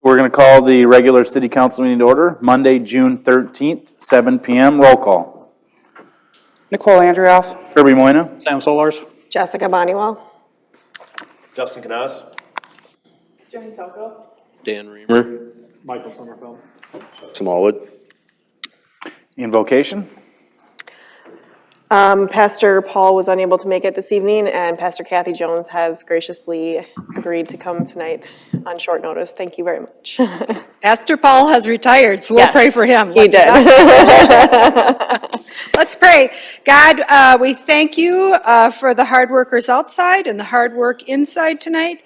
We're going to call the regular city council meeting to order, Monday, June 13th, 7 p.m. Roll call. Nicole Andrioff. Kirby Moyna. Sam Solars. Jessica Bonniwell. Justin Canas. Jenny Selko. Dan Reamer. Michael Sommerfeld. Smallwood. Invocation. Pastor Paul was unable to make it this evening, and Pastor Kathy Jones has graciously agreed to come tonight on short notice. Thank you very much. Pastor Paul has retired, so we'll pray for him. He did. Let's pray. God, we thank you for the hard workers outside and the hard work inside tonight.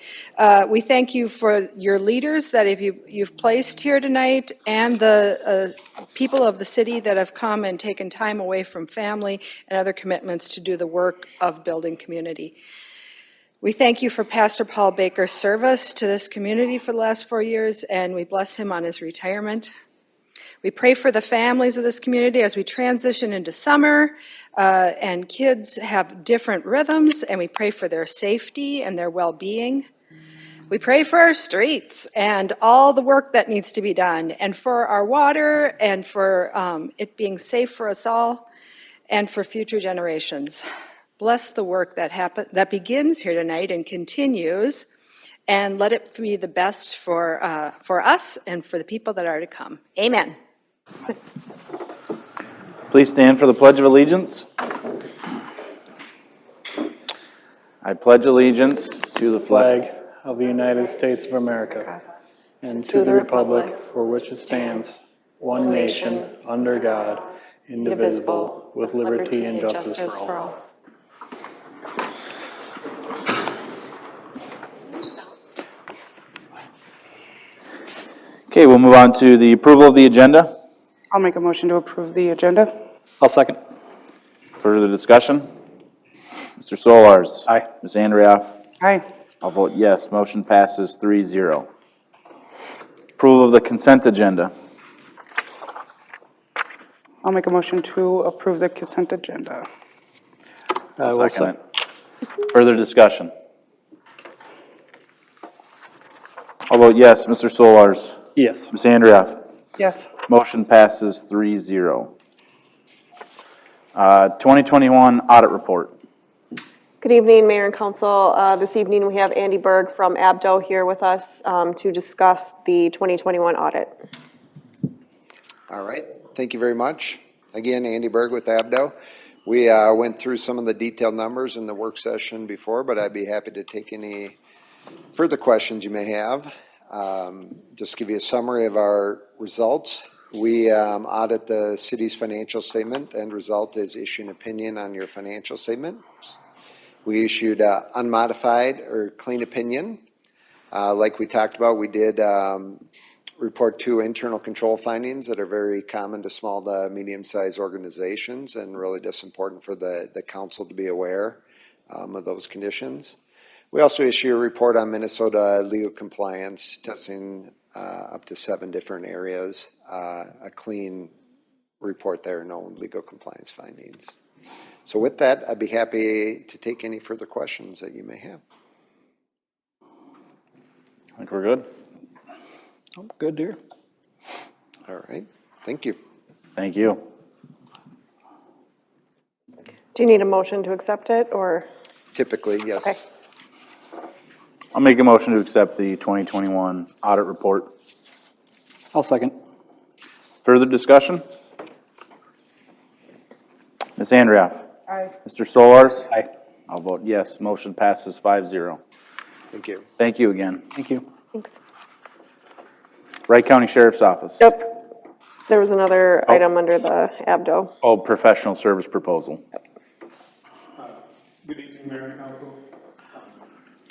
We thank you for your leaders that you've placed here tonight, and the people of the city that have come and taken time away from family and other commitments to do the work of building community. We thank you for Pastor Paul Baker's service to this community for the last 4 years, and we bless him on his retirement. We pray for the families of this community as we transition into summer, and kids have different rhythms, and we pray for their safety and their well-being. We pray for our streets and all the work that needs to be done, and for our water, and for it being safe for us all, and for future generations. Bless the work that begins here tonight and continues, and let it be the best for us and for the people that are to come. Amen. Please stand for the Pledge of Allegiance. I pledge allegiance to the flag of the United States of America and to the republic for which it stands, one nation, under God, indivisible, with liberty and justice for all. Okay, we'll move on to the approval of the agenda. I'll make a motion to approve the agenda. I'll second. Further discussion? Mr. Solars. Aye. Ms. Andrioff. Aye. I'll vote yes. Motion passes 3-0. Approval of the consent agenda. I'll make a motion to approve the consent agenda. I'll second it. Further discussion? I'll vote yes. Mr. Solars. Yes. Ms. Andrioff. Yes. Motion passes 3-0. 2021 audit report. Good evening, Mayor and Council. This evening we have Andy Berg from ABDO here with us to discuss the 2021 audit. All right, thank you very much. Again, Andy Berg with ABDO. We went through some of the detailed numbers in the work session before, but I'd be happy to take any further questions you may have. Just give you a summary of our results. We audit the city's financial statement. The end result is issue an opinion on your financial statement. We issued unmodified or clean opinion. Like we talked about, we did report 2 internal control findings that are very common to small to medium-sized organizations, and really just important for the council to be aware of those conditions. We also issue a report on Minnesota legal compliance, testing up to 7 different areas. A clean report there, no legal compliance findings. So with that, I'd be happy to take any further questions that you may have. I think we're good. Oh, good, dear. All right, thank you. Thank you. Do you need a motion to accept it, or? Typically, yes. Okay. I'll make a motion to accept the 2021 audit report. I'll second. Further discussion? Ms. Andrioff. Aye. Mr. Solars. Aye. I'll vote yes. Motion passes 5-0. Thank you. Thank you again. Thank you. Thanks. Wright County Sheriff's Office. Yep. There was another item under the ABDO. Oh, professional service proposal. Good evening, Mayor and Council.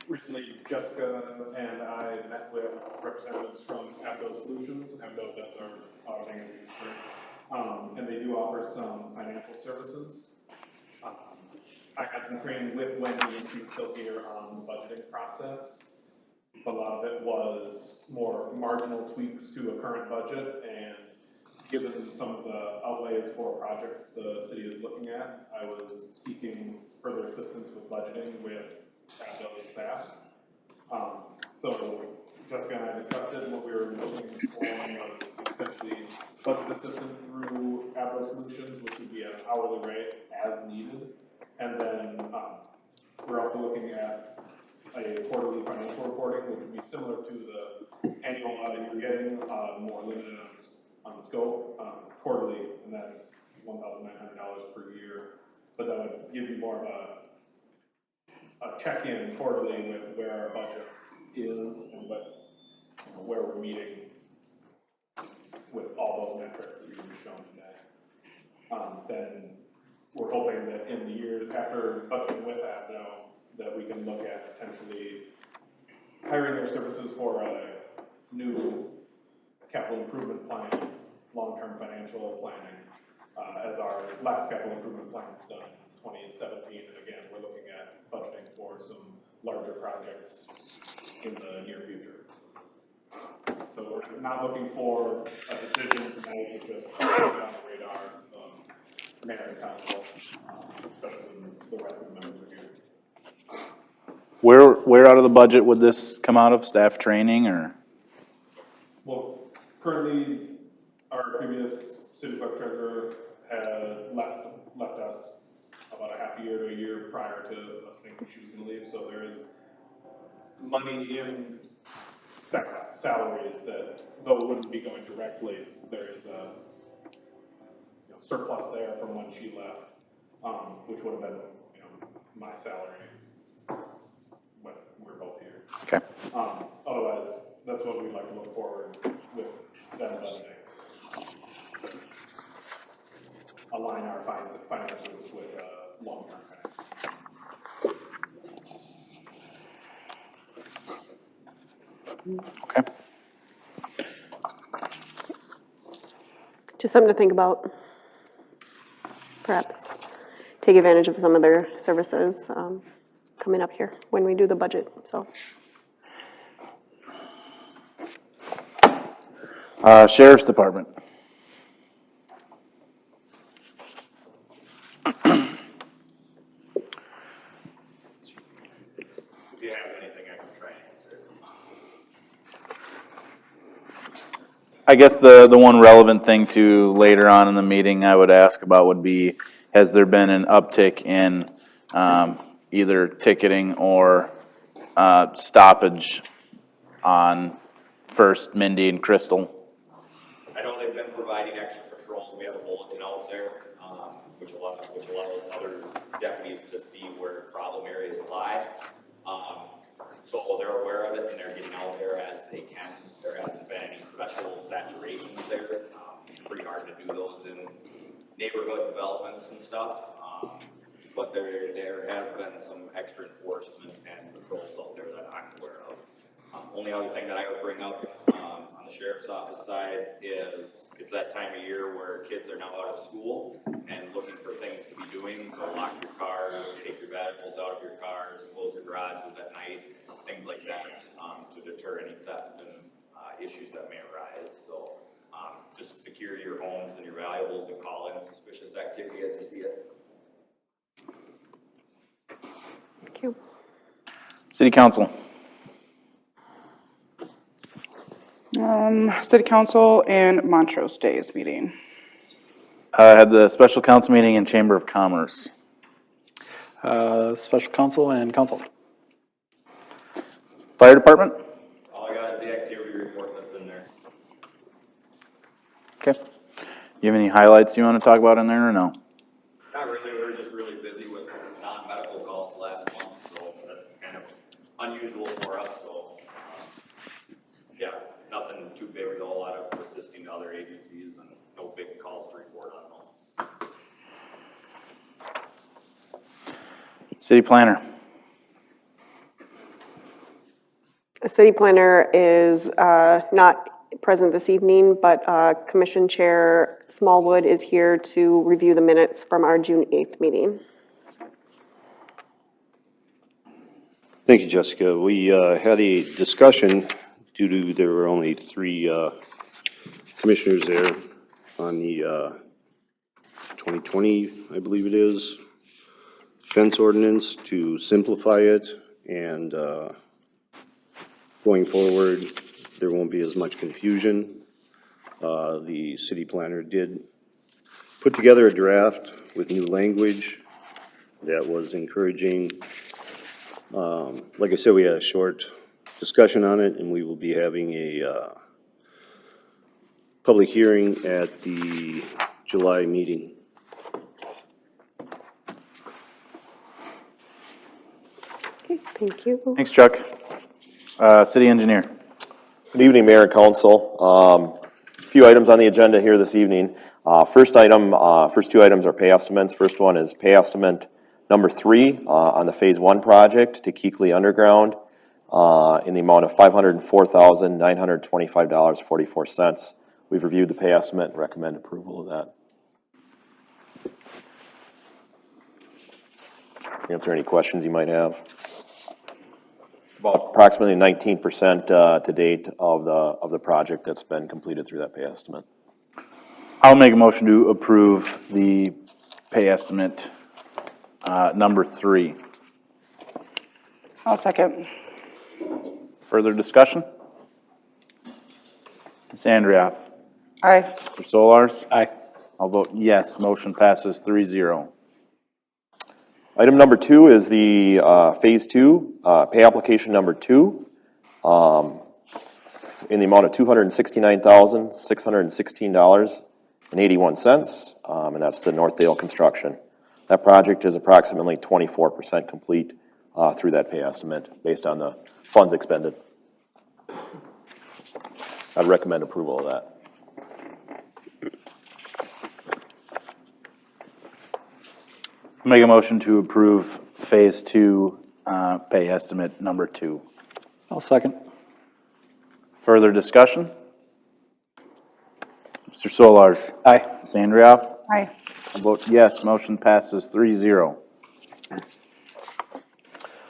Recently, Jessica and I met with representatives from ABDO Solutions. ABDO does our auditing as you and they do offer some financial services. I had some training with Wendy, and she was still here on the budgeting process. A lot of it was more marginal tweaks to a current budget, and given some of the outlays for projects the city is looking at, I was seeking further assistance with budgeting with ABDO staff. So Jessica and I discussed it, and what we were budget assistance through Abro Solutions, which would be an hourly rate as needed. And then, we're also looking at a quarterly financial reporting, which would be similar to the annual audit you're getting, more limited on the scope, quarterly, and that's $1,900 per year. But that would give you more of a check-in quarterly with where our budget is and what, where we're meeting with all those metrics that you've shown today. Then we're hoping that in the years after budgeting with Abdo, that we can look at potentially hiring their services for a new capital improvement plan, long-term financial planning, as our last capital improvement plan was done in 2017. And again, we're looking at budgeting for some larger projects in the near future. So we're not looking for a decision tonight, it's just put it on the radar of mayor and council, especially when the rest of the members are here. Where out of the budget would this come out of? Staff training or? Well, currently, our previous city clerk treasurer had left us about a half a year to a year prior to us thinking she was gonna leave, so there is money in staff salaries that, though it wouldn't be going directly, there is a surplus there from when she left, which would have been, my salary when we're both here. Okay. Otherwise, that's what we'd like to look forward with them budgeting. Align our finances with long-term finances. Okay. Just something to think about. Perhaps take advantage of some of their services coming up here when we do the budget, so. Sheriff's Department. If you have anything, I can try and answer. I guess the one relevant thing to later on in the meeting I would ask about would be, has there been an uptick in either ticketing or stoppage on First, Mindy, and Crystal? I know they've been providing extra patrols. We have a bulletin out there, which allows other deputies to see where problem areas lie. So they're aware of it and they're getting out there as they can. There hasn't been any special saturations there. Pretty hard to do those in neighborhood developments and stuff. But there has been some extra enforcement and patrols out there that I'm aware of. Only other thing that I would bring up on the sheriff's office side is it's that time of year where kids are now out of school and looking for things to be doing. So lock your cars, take your valuables out of your cars, close your garages at night, things like that, to deter any theft and issues that may arise. So just secure your homes and your valuables and call in suspicious activity as you see it. Thank you. City Council. City Council and Montrose Days meeting. Had the special council meeting in Chamber of Commerce. Special counsel and council. Fire Department? All I got is the activity report that's in there. Okay. You have any highlights you want to talk about in there or no? Not really, we were just really busy with non-medical calls last month, so that's kind of unusual for us, so, yeah, nothing too big, with a lot of assisting to other agencies and no big calls to report on them. City Planner? The city planner is not present this evening, but Commission Chair Smallwood is here to review the minutes from our June 8th meeting. Thank you, Jessica. We had a discussion due to there were only 3 commissioners there on the 2020, I believe it is, fence ordinance to simplify it, and going forward, there won't be as much confusion The city planner did put together a draft with new language that was encouraging. Like I said, we had a short discussion on it, and we will be having a public hearing at the July meeting. Okay, thank you. Thanks, Chuck. City engineer. Good evening, Mayor and Council. A few items on the agenda here this evening. First two items are pay estimates. First one is pay estimate number 3 on the Phase 1 project to Keekly Underground in the amount of $504,925.44. We've reviewed the pay estimate and recommend approval of that. Answer any questions you might have. About approximately 19% to date of the project that's been completed through that pay estimate. I'll make a motion to approve the pay estimate, number 3. I'll second. Further discussion? Ms. Andrioff? Aye. Mr. Solars? Aye. I'll vote yes, motion passes 3-0. Item number 2 is the Phase 2 pay application number 2 in the amount of $269,616.81, and that's to Northdale Construction. That project is approximately 24% complete through that pay estimate based on the funds expended. I'd recommend approval of that. Make a motion to approve Phase 2 pay estimate number 2. I'll second. Further discussion? Mr. Solars? Aye. Ms. Andrioff? Aye. I'll vote yes, motion passes 3-0.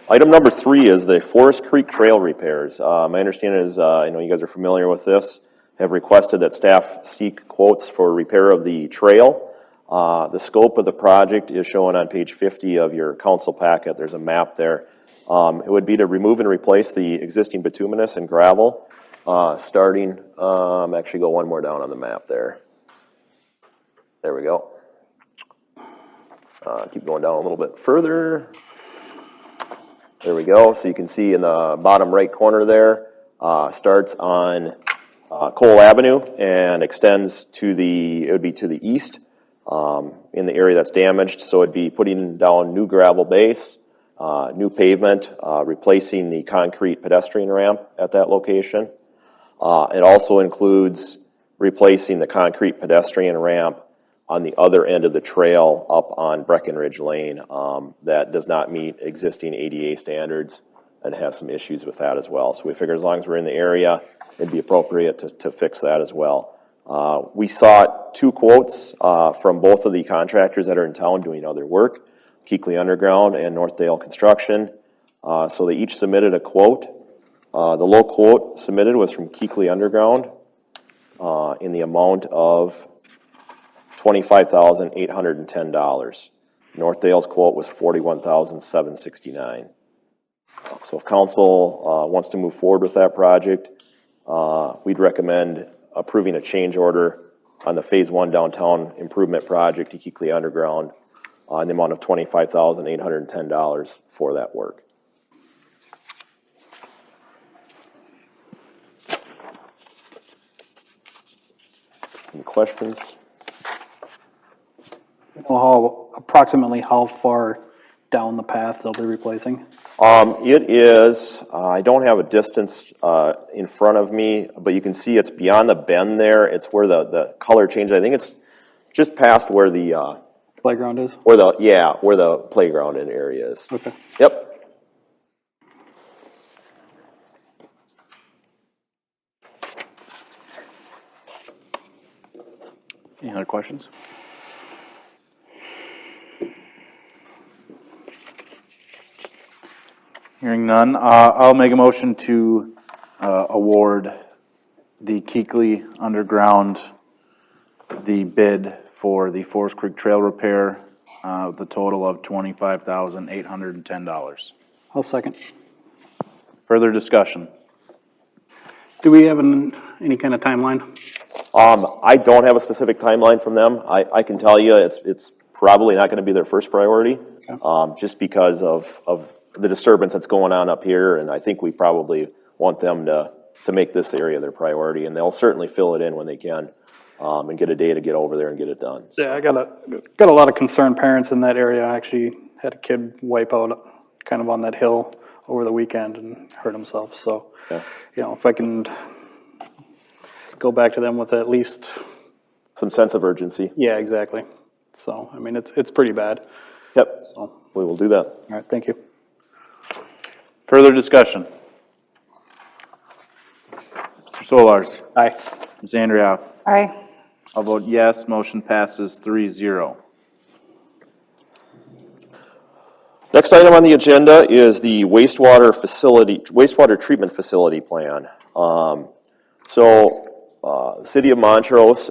Item number 3 is the Forest Creek Trail repairs. My understanding is, I know you guys are familiar with this, have requested that staff seek quotes for repair of the trail. The scope of the project is shown on page 50 of your council packet. There's a map there. It would be to remove and replace the existing bituminous and gravel, starting, actually go one more down on the map there. There we go. Keep going down a little bit further. There we go. So you can see in the bottom right corner there, starts on Cole Avenue and extends to it would be to the east in the area that's damaged. So it'd be putting down new gravel base, new pavement, replacing the concrete pedestrian ramp at that location. It also includes replacing the concrete pedestrian ramp on the other end of the trail up on Breckenridge Lane that does not meet existing ADA standards and has some issues with that as well. So we figure as long as we're in the area, it'd be appropriate to fix that as well. We sought 2 quotes from both of the contractors that are in town doing other work, Keekly Underground and Northdale Construction. So they each submitted a quote. The low quote submitted was from Keekly Underground in the amount of $25,810. Northdale's quote was $41,769. So if council wants to move forward with that project, we'd recommend approving a change order on the Phase 1 downtown improvement project to Keekly Underground in the amount of $25,810 for that work. Any questions? Approximately how far down the path they'll be replacing? It is, I don't have a distance in front of me, but you can see it's beyond the bend there. It's where the color changes. I think it's just past where the Playground is? where the playground area is. Okay. Yep. Any other questions? Hearing none, I'll make a motion to award the Keekly Underground the bid for the Forest Creek Trail repair, with a total of $25,810. I'll second. Further discussion? Do we have any kind of timeline? I don't have a specific timeline from them. I can tell you it's probably not going to be their first priority, just because of the disturbance that's going on up here, and I think we probably want them to make this area their priority, and they'll certainly fill it in when they can, and get a day to get over there and get it done. So. Yeah, I got a lot of concerned parents in that area. I actually had a kid wipe out kind of on that hill over the weekend and hurt himself. So, Yeah. you know, if I can go back to them with at least, Some sense of urgency. yeah, exactly. So, I mean, it's pretty bad. Yep, So, we will do that. all right, thank you. Further discussion? Mr. Solars? Aye. Ms. Andrioff? Aye. I'll vote yes, motion passes 3-0. Next item on the agenda is the wastewater treatment facility plan. The City of Montrose,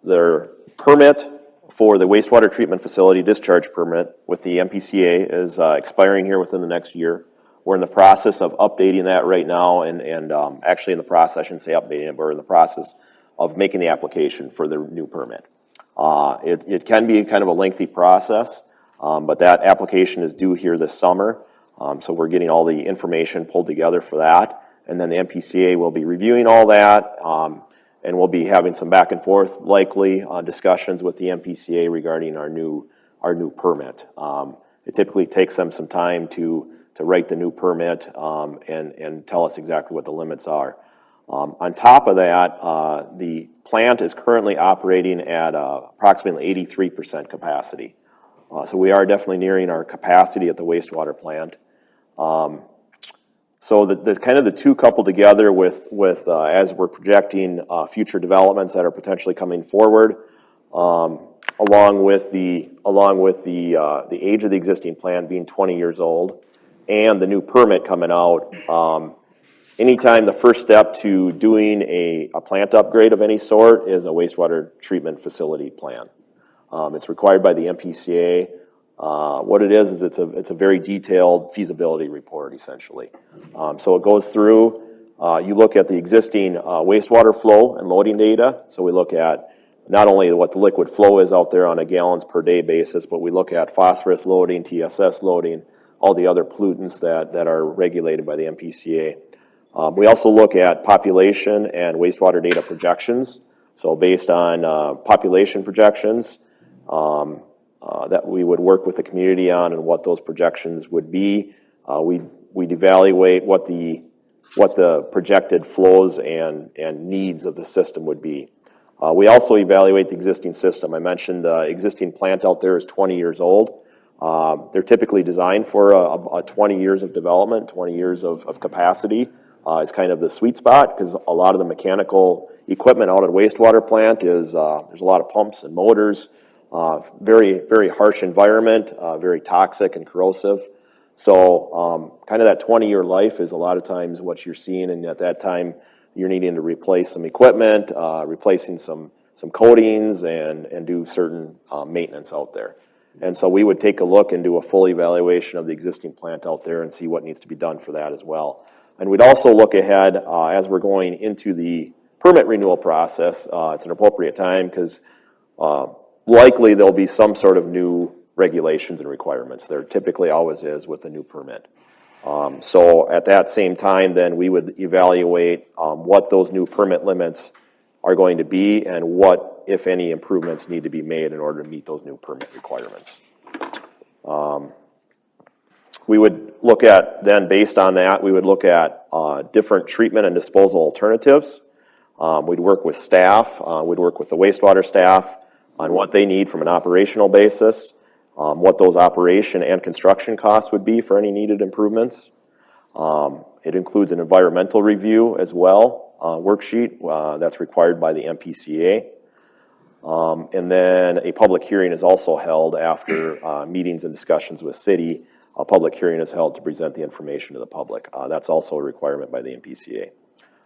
their permit for the wastewater treatment facility discharge permit with the MPCA is expiring here within the next year. We're in the process of updating that right now, and actually in the process, I shouldn't say updating it, but we're in the process of making the application for the new permit. It can be kind of a lengthy process, but that application is due here this summer. So we're getting all the information pulled together for that. And then the MPCA will be reviewing all that, and we'll be having some back and forth, likely, discussions with the MPCA regarding our new permit. It typically takes them some time to write the new permit, and tell us exactly what the limits are. On top of that, the plant is currently operating at approximately 83% capacity. So we are definitely nearing our capacity at the wastewater plant. So the kind of the two coupled together with as we're projecting future developments that are potentially coming forward, along with the age of the existing plant being 20 years old, and the new permit coming out. Anytime the first step to doing a plant upgrade of any sort is a wastewater treatment facility plan. It's required by the MPCA. What it is it's a very detailed feasibility report, essentially. So it goes through, you look at the existing wastewater flow and loading data. So we look at not only what the liquid flow is out there on a gallons per day basis, but we look at phosphorus loading, TSS loading, all the other pollutants that are regulated by the MPCA. We also look at population and wastewater data projections. So based on population projections, that we would work with the community on and what those projections would be. We'd evaluate what the projected flows and needs of the system would be. We also evaluate the existing system. I mentioned the existing plant out there is 20 years old. They're typically designed for a 20 years of development, 20 years of capacity. Is kind of the sweet spot, because a lot of the mechanical equipment out at a wastewater plant is, there's a lot of pumps and motors, very, very harsh environment, very toxic and corrosive. So kind of that 20-year life is a lot of times what you're seeing, and at that time you're needing to replace some equipment, replacing some coatings, and do certain maintenance out there. And so we would take a look and do a full evaluation of the existing plant out there and see what needs to be done for that as well. And we'd also look ahead as we're going into the permit renewal process. It's an appropriate time because likely there'll be some sort of new regulations and requirements. There typically always is with a new permit. So at that same time, then we would evaluate what those new permit limits are going to be and what, if any, improvements need to be made in order to meet those new permit requirements. We would look at, then based on that, we would look at different treatment and disposal alternatives. We'd work with staff, we'd work with the wastewater staff on what they need from an operational basis, what those operation and construction costs would be for any needed improvements. It includes an environmental review as well, worksheet that's required by the MPCA. And then a public hearing is also held after meetings and discussions with city. A public hearing is held to present the information to the public. That's also a requirement by the MPCA.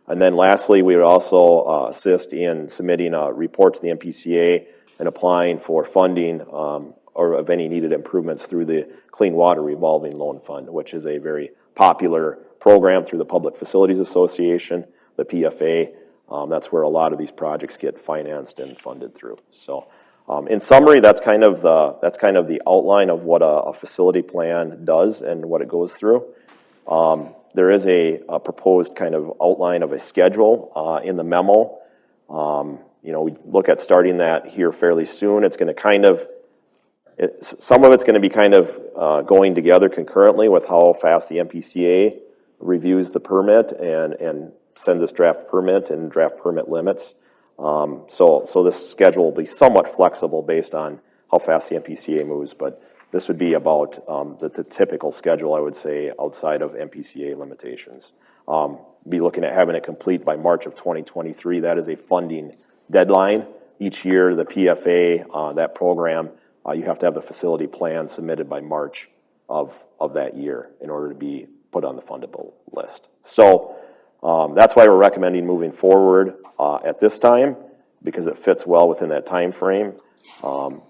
And then lastly, we would also assist in submitting a report to the MPCA and applying for funding or of any needed improvements through the Clean Water Revolving Loan Fund, which is a very popular program through the Public Facilities Association, the PFA. That's where a lot of these projects get financed and funded through. So, in summary, that's kind of the outline of what a facility plan does and what it goes through. There is a proposed kind of outline of a schedule in the memo. We look at starting that here fairly soon. It's going to some of it's going to be kind of going together concurrently with how fast the MPCA reviews the permit and sends us draft permit and draft permit limits. So this schedule will be somewhat flexible based on how fast the MPCA moves, but this would be about the typical schedule, I would say, outside of MPCA limitations. Be looking at having it complete by March of 2023. That is a funding deadline. Each year, the PFA, that program, you have to have the facility plan submitted by March of that year in order to be put on the fundable list. So that's why we're recommending moving forward at this time, because it fits well within that time frame.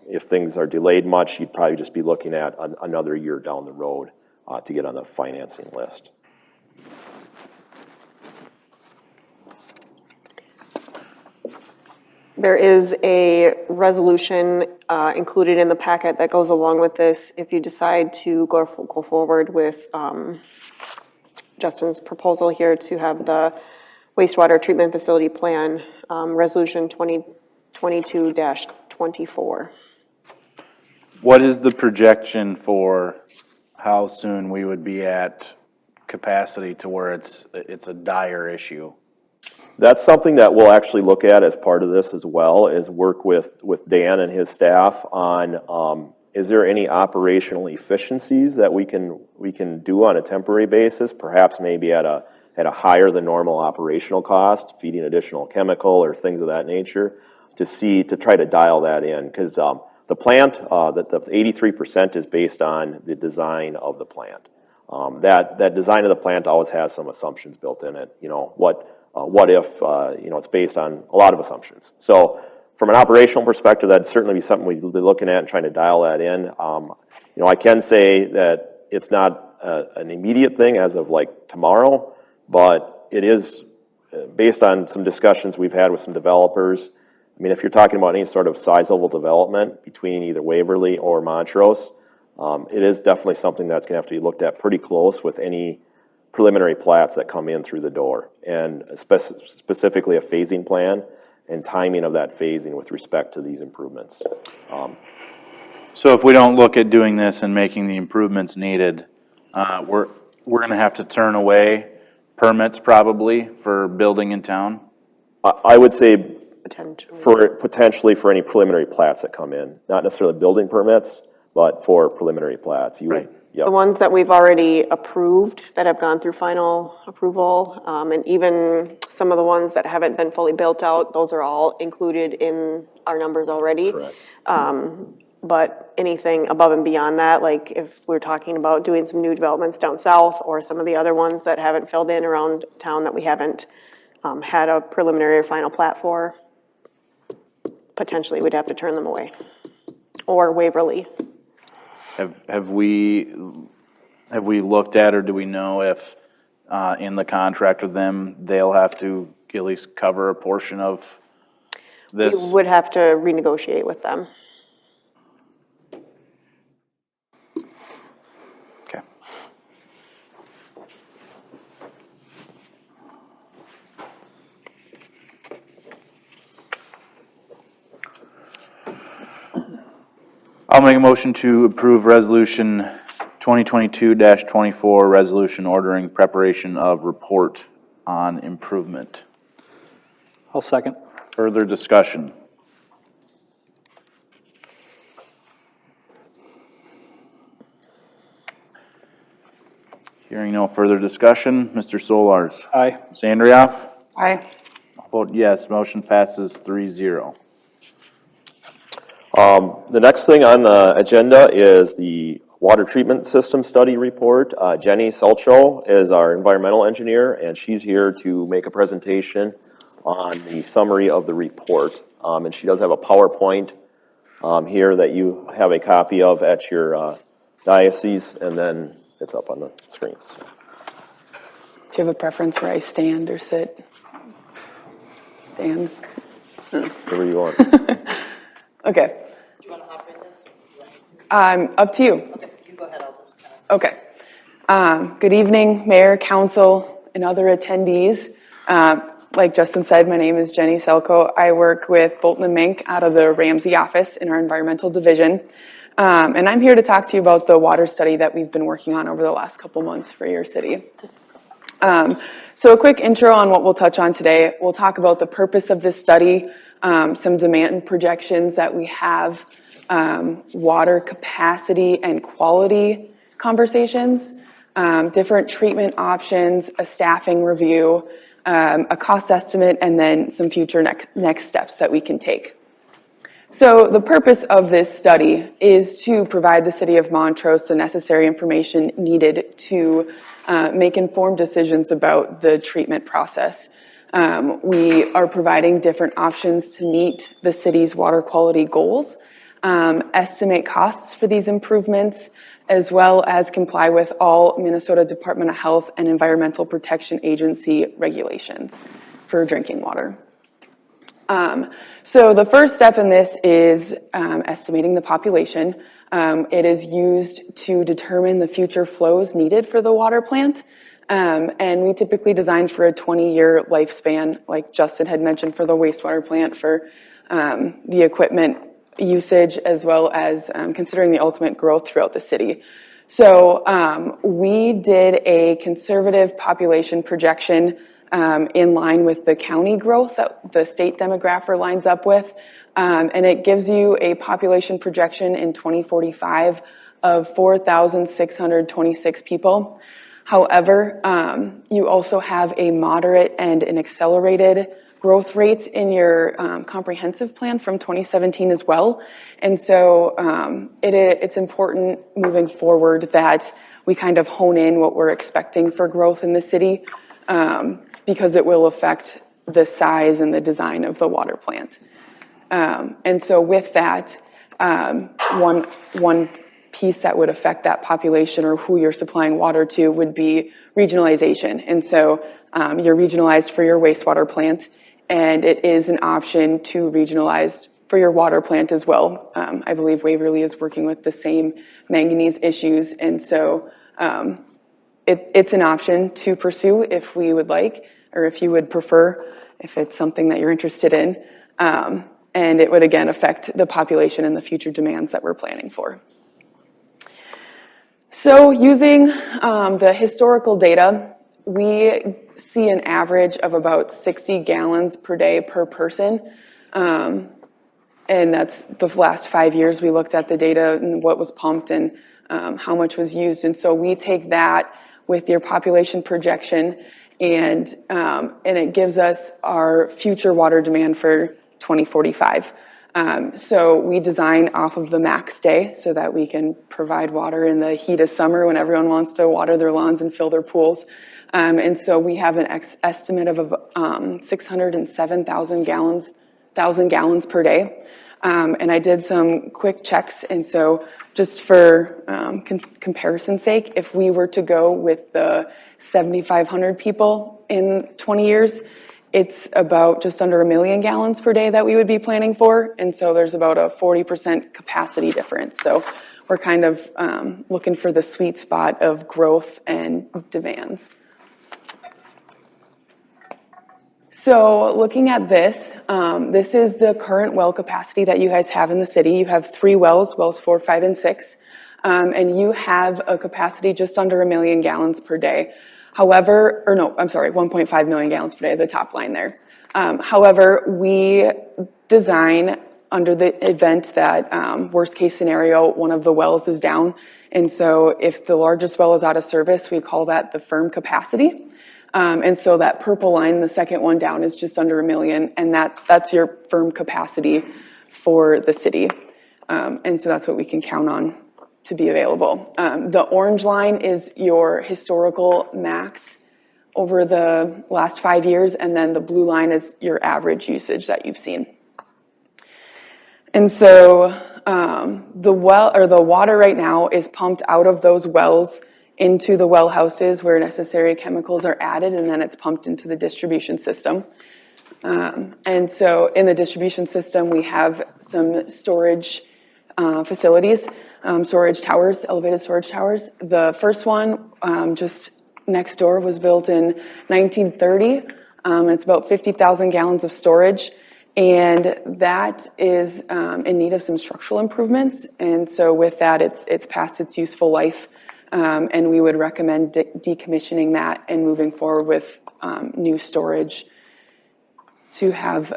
If things are delayed much, you'd probably just be looking at another year down the road to get on the financing list. There is a resolution included in the packet that goes along with this if you decide to go forward with Justin's proposal here to have the wastewater treatment facility plan, resolution 2022-24. What is the projection for how soon we would be at capacity to where it's a dire issue? That's something that we'll actually look at as part of this as well, is work with Dan and his staff on, is there any operational efficiencies that we can do on a temporary basis, perhaps maybe at a higher than normal operational cost, feeding additional chemical or things of that nature, to try to dial that in. Because the plant, that the 83% is based on the design of the plant. That design of the plant always has some assumptions built in it. What if, it's based on a lot of assumptions. So from an operational perspective, that'd certainly be something we'd be looking at and trying to dial that in. I can say that it's not an immediate thing as of like tomorrow, but it is based on some discussions we've had with some developers. I mean, if you're talking about any sort of sizable development between either Waverly or Montrose, it is definitely something that's gonna have to be looked at pretty close with any preliminary plats that come in through the door, and specifically a phasing plan and timing of that phasing with respect to these improvements. So if we don't look at doing this and making the improvements needed, we're gonna have to turn away permits probably for building in town? I would say Potentially. potentially for any preliminary plats that come in, not necessarily building permits, but for preliminary plats. Right. The ones that we've already approved, that have gone through final approval, and even some of the ones that haven't been fully built out, those are all included in our numbers already. Correct. But anything above and beyond that, like if we're talking about doing some new developments down south, or some of the other ones that haven't filled in around town that we haven't had a preliminary or final plat for, potentially we'd have to turn them away. Or Waverly. Have we looked at, or do we know if in the contract with them, they'll have to at least cover a portion of this? We would have to renegotiate with them. Okay. I'll make a motion to approve resolution 2022-24, resolution ordering preparation of report on improvement. I'll second. Further discussion? Hearing no further discussion, Mr. Solars. Aye. Ms. Andrioff? Aye. I'll vote yes, motion passes 3-0. The next thing on the agenda is the water treatment system study report. Jenny Selcho is our environmental engineer, and she's here to make a presentation on the summary of the report. And she does have a PowerPoint here that you have a copy of at your diocese, and then it's up on the screen. So. Do you have a preference where I stand or sit? stand? Whatever you want. Okay. Do you want to hop in this? Up to you. Okay, you go ahead, I'll just kind of. Okay. Good evening, Mayor, Council, and other attendees. Like Justin said, my name is Jenny Selko. I work with Bolton and Mink out of the Ramsey office in our environmental division. And I'm here to talk to you about the water study that we've been working on over the last couple months for your city. So a quick intro on what we'll touch on today. We'll talk about the purpose of this study, some demand projections that we have, water capacity and quality conversations, different treatment options, a staffing review, a cost estimate, and then some future next steps that we can take. So the purpose of this study is to provide the city of Montrose the necessary information needed to make informed decisions about the treatment process. We are providing different options to meet the city's water quality goals, estimate costs for these improvements, as well as comply with all Minnesota Department of Health and Environmental Protection Agency regulations for drinking water. So the first step in this is estimating the population. It is used to determine the future flows needed for the water plant. And we typically design for a 20-year lifespan, like Justin had mentioned, for the wastewater plant, for the equipment usage, as well as considering the ultimate growth throughout the city. So we did a conservative population projection in line with the county growth that the state demographer lines up with. And it gives you a population projection in 2045 of 4,626 people. However, you also have a moderate and an accelerated growth rate in your comprehensive plan from 2017 as well. And so it's important moving forward that we kind of hone in what we're expecting for growth in the city, because it will affect the size and the design of the water plant. And so with that, one piece that would affect that population or who you're supplying water to would be regionalization. And so you're regionalized for your wastewater plant, and it is an option to regionalize for your water plant as well. I believe Waverly is working with the same manganese issues, and so it's an option to pursue if we would like, or if you would prefer, if it's something that you're interested in. And it would, again, affect the population and the future demands that we're planning for. So using the historical data, we see an average of about 60 gallons per day per person. And that's the last 5 years we looked at the data and what was pumped and how much was used. And so we take that with your population projection, and it gives us our future water demand for 2045. So we design off of the max day so that we can provide water in the heat of summer when everyone wants to water their lawns and fill their pools. And so we have an estimate of 607,000 gallons per day. And I did some quick checks, and so just for comparison's sake, if we were to go with the 7,500 people in 20 years, it's about just under 1 million gallons per day that we would be planning for, and so there's about a 40% capacity difference. So we're kind of looking for the sweet spot of growth and demands. So looking at this, this is the current well capacity that you guys have in the city. You have 3 wells, wells 4, 5, and 6, and you have a capacity just under 1 million gallons per day. However, 1.5 million gallons per day, the top line there. However, we design under the event that worst case scenario, one of the wells is down. And so if the largest well is out of service, we call that the firm capacity. And so that purple line, the second one down, is just under 1 million, and that's your firm capacity for the city. And so that's what we can count on to be available. The orange line is your historical max over the last 5 years, and then the blue line is your average usage that you've seen. And so the water right now is pumped out of those wells into the well houses where necessary chemicals are added, and then it's pumped into the distribution system. And so in the distribution system, we have some storage facilities, storage towers, elevated storage towers. The first one, just next door, was built in 1930. It's about 50,000 gallons of storage. And that is in need of some structural improvements. And so with that, it's past its useful life. And we would recommend decommissioning that and moving forward with new storage to have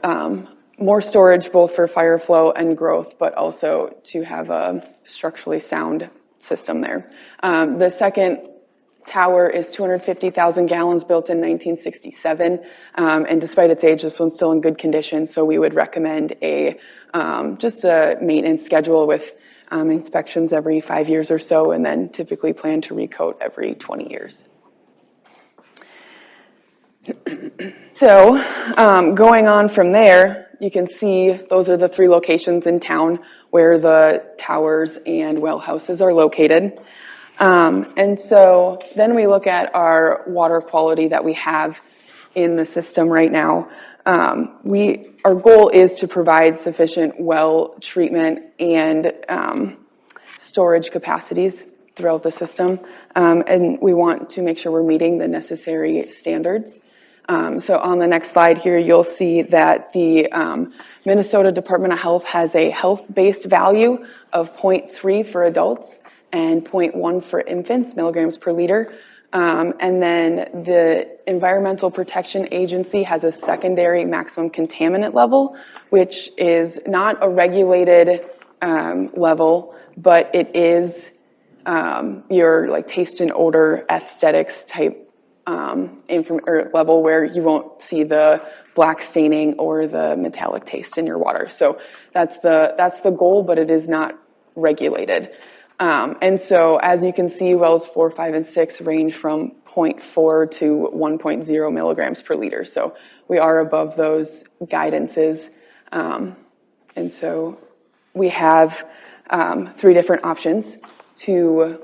more storage both for fire flow and growth, but also to have a structurally sound system there. The second tower is 250,000 gallons, built in 1967, and despite its age, this one's still in good condition, so we would recommend just a maintenance schedule with inspections every 5 years or so, and then typically plan to recoat every 20 years. So going on from there, you can see those are the 3 locations in town where the towers and well houses are located. And so then we look at our water quality that we have in the system right now. Our goal is to provide sufficient well treatment and storage capacities throughout the system. And we want to make sure we're meeting the necessary standards. So on the next slide here, you'll see that the Minnesota Department of Health has a health-based value of 0.3 for adults and 0.1 for infants, milligrams per liter. And then the Environmental Protection Agency has a secondary maximum contaminant level, which is not a regulated level, but it is your like taste and odor aesthetics type level where you won't see the black staining or the metallic taste in your water. So that's the goal, but it is not regulated. And so as you can see, wells 4, 5, and 6 range from 0.4 to 1.0 milligrams per liter. So we are above those guidances. And so we have 3 different options to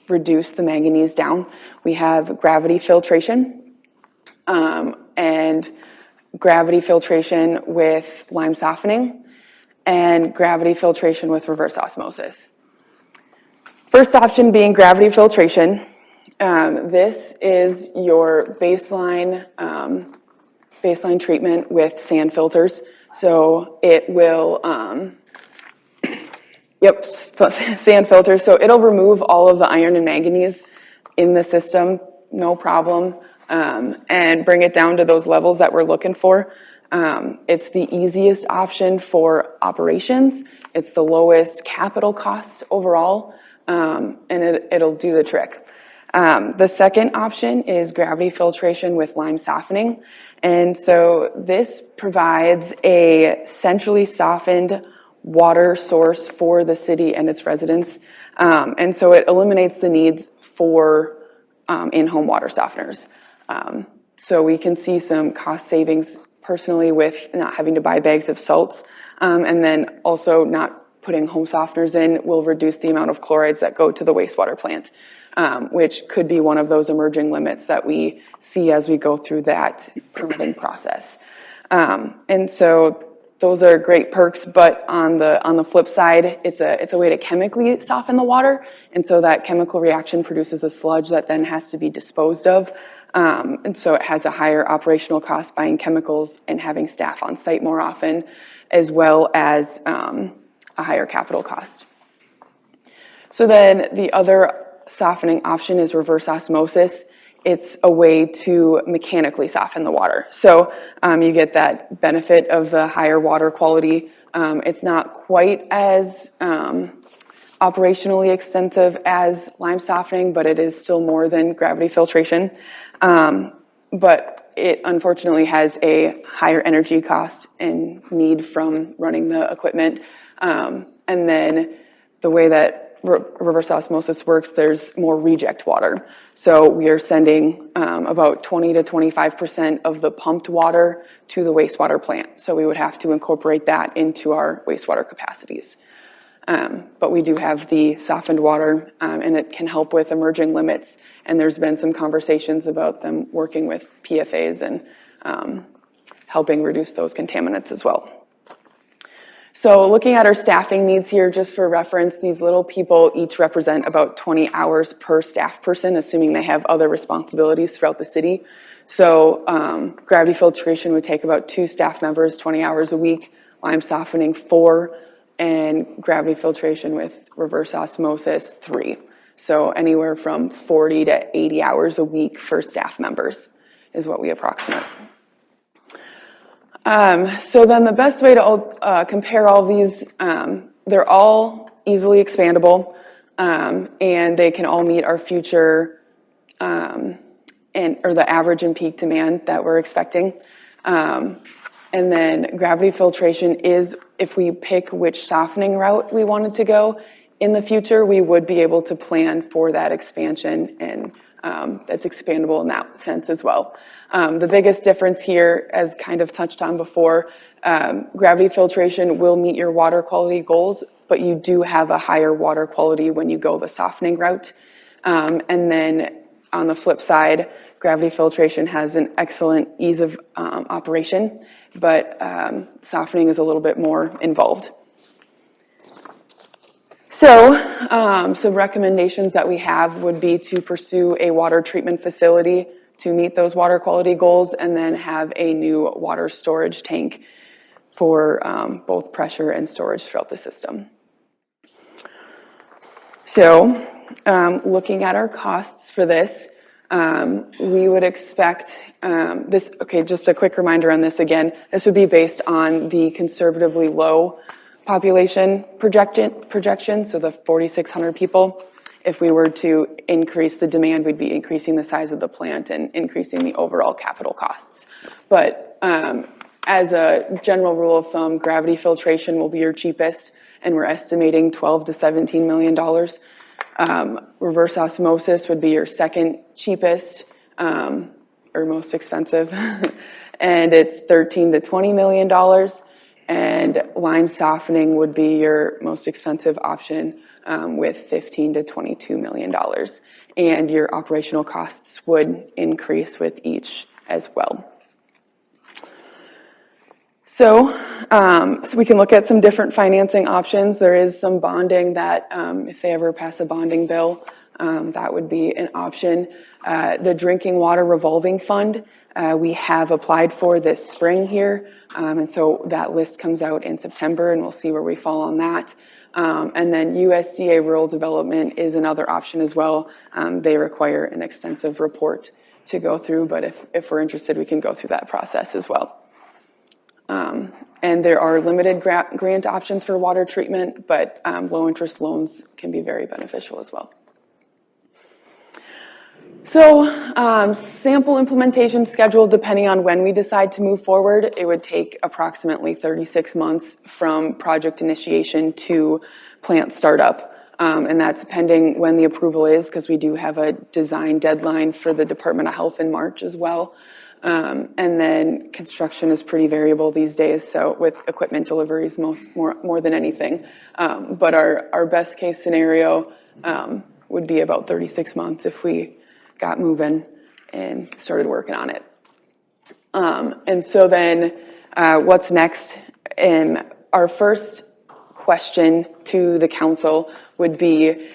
reduce the manganese down. We have gravity filtration, and gravity filtration with lime softening, and gravity filtration with reverse osmosis. First option being gravity filtration. This is your baseline treatment with sand filters. So it will, sand filters. So it'll remove all of the iron and manganese in the system, no problem, and bring it down to those levels that we're looking for. It's the easiest option for operations. It's the lowest capital cost overall, and it'll do the trick. The second option is gravity filtration with lime softening. And so this provides a centrally softened water source for the city and its residents. And so it eliminates the needs for in-home water softeners. So we can see some cost savings personally with not having to buy bags of salts. And then also not putting home softeners in will reduce the amount of chlorides that go to the wastewater plant, which could be one of those emerging limits that we see as we go through that permitting process. And so those are great perks, but on the flip side, it's a way to chemically soften the water, and so that chemical reaction produces a sludge that then has to be disposed of. And so it has a higher operational cost buying chemicals and having staff on site more often, as well as a higher capital cost. So then the other softening option is reverse osmosis. It's a way to mechanically soften the water. So you get that benefit of the higher water quality. It's not quite as operationally extensive as lime softening, but it is still more than gravity filtration. But it unfortunately has a higher energy cost and need from running the equipment. And then the way that reverse osmosis works, there's more reject water. So we are sending about 20 to 25% of the pumped water to the wastewater plant. So we would have to incorporate that into our wastewater capacities. But we do have the softened water, and it can help with emerging limits. And there's been some conversations about them working with PFAs and helping reduce those contaminants as well. So looking at our staffing needs here, just for reference, these little people each represent about 20 hours per staff person, assuming they have other responsibilities throughout the city. So gravity filtration would take about 2 staff members, 20 hours a week, lime softening 4, and gravity filtration with reverse osmosis 3. So anywhere from 40 to 80 hours a week for staff members is what we approximate. So then the best way to compare all these, they're all easily expandable, and they can all meet our future or the average and peak demand that we're expecting. And then gravity filtration is, if we pick which softening route we wanted to go in the future, we would be able to plan for that expansion, and that's expandable in that sense as well. The biggest difference here, as kind of touched on before, gravity filtration will meet your water quality goals, but you do have a higher water quality when you go the softening route. And then on the flip side, gravity filtration has an excellent ease of operation, but softening is a little bit more involved. So some recommendations that we have would be to pursue a water treatment facility to meet those water quality goals, and then have a new water storage tank for both pressure and storage throughout the system. So looking at our costs for this, we would expect this, okay, just a quick reminder on this again, this would be based on the conservatively low population projection, so the 4,600 people. If we were to increase the demand, we'd be increasing the size of the plant and increasing the overall capital costs. But as a general rule of thumb, gravity filtration will be your cheapest, and we're estimating $12 to $17 million. Reverse osmosis would be your second cheapest, or most expensive, and it's $13 to $20 million. And lime softening would be your most expensive option, with $15 to $22 million. And your operational costs would increase with each as well. So we can look at some different financing options. There is some bonding that, if they ever pass a bonding bill, that would be an option. The Drinking Water Revolving Fund, we have applied for this spring here. And so that list comes out in September, and we'll see where we fall on that. And then USDA Rural Development is another option as well. They require an extensive report to go through, but if we're interested, we can go through that process as well. And there are limited grant options for water treatment, but low interest loans can be very beneficial as well. So sample implementation schedule, depending on when we decide to move forward, it would take approximately 36 months from project initiation to plant startup. And that's pending when the approval is, because we do have a design deadline for the Department of Health in March as well. And then construction is pretty variable these days, so with equipment deliveries more than anything. But our best case scenario would be about 36 months if we got moving and started working on it. And so then what's next? Our first question to the council would be,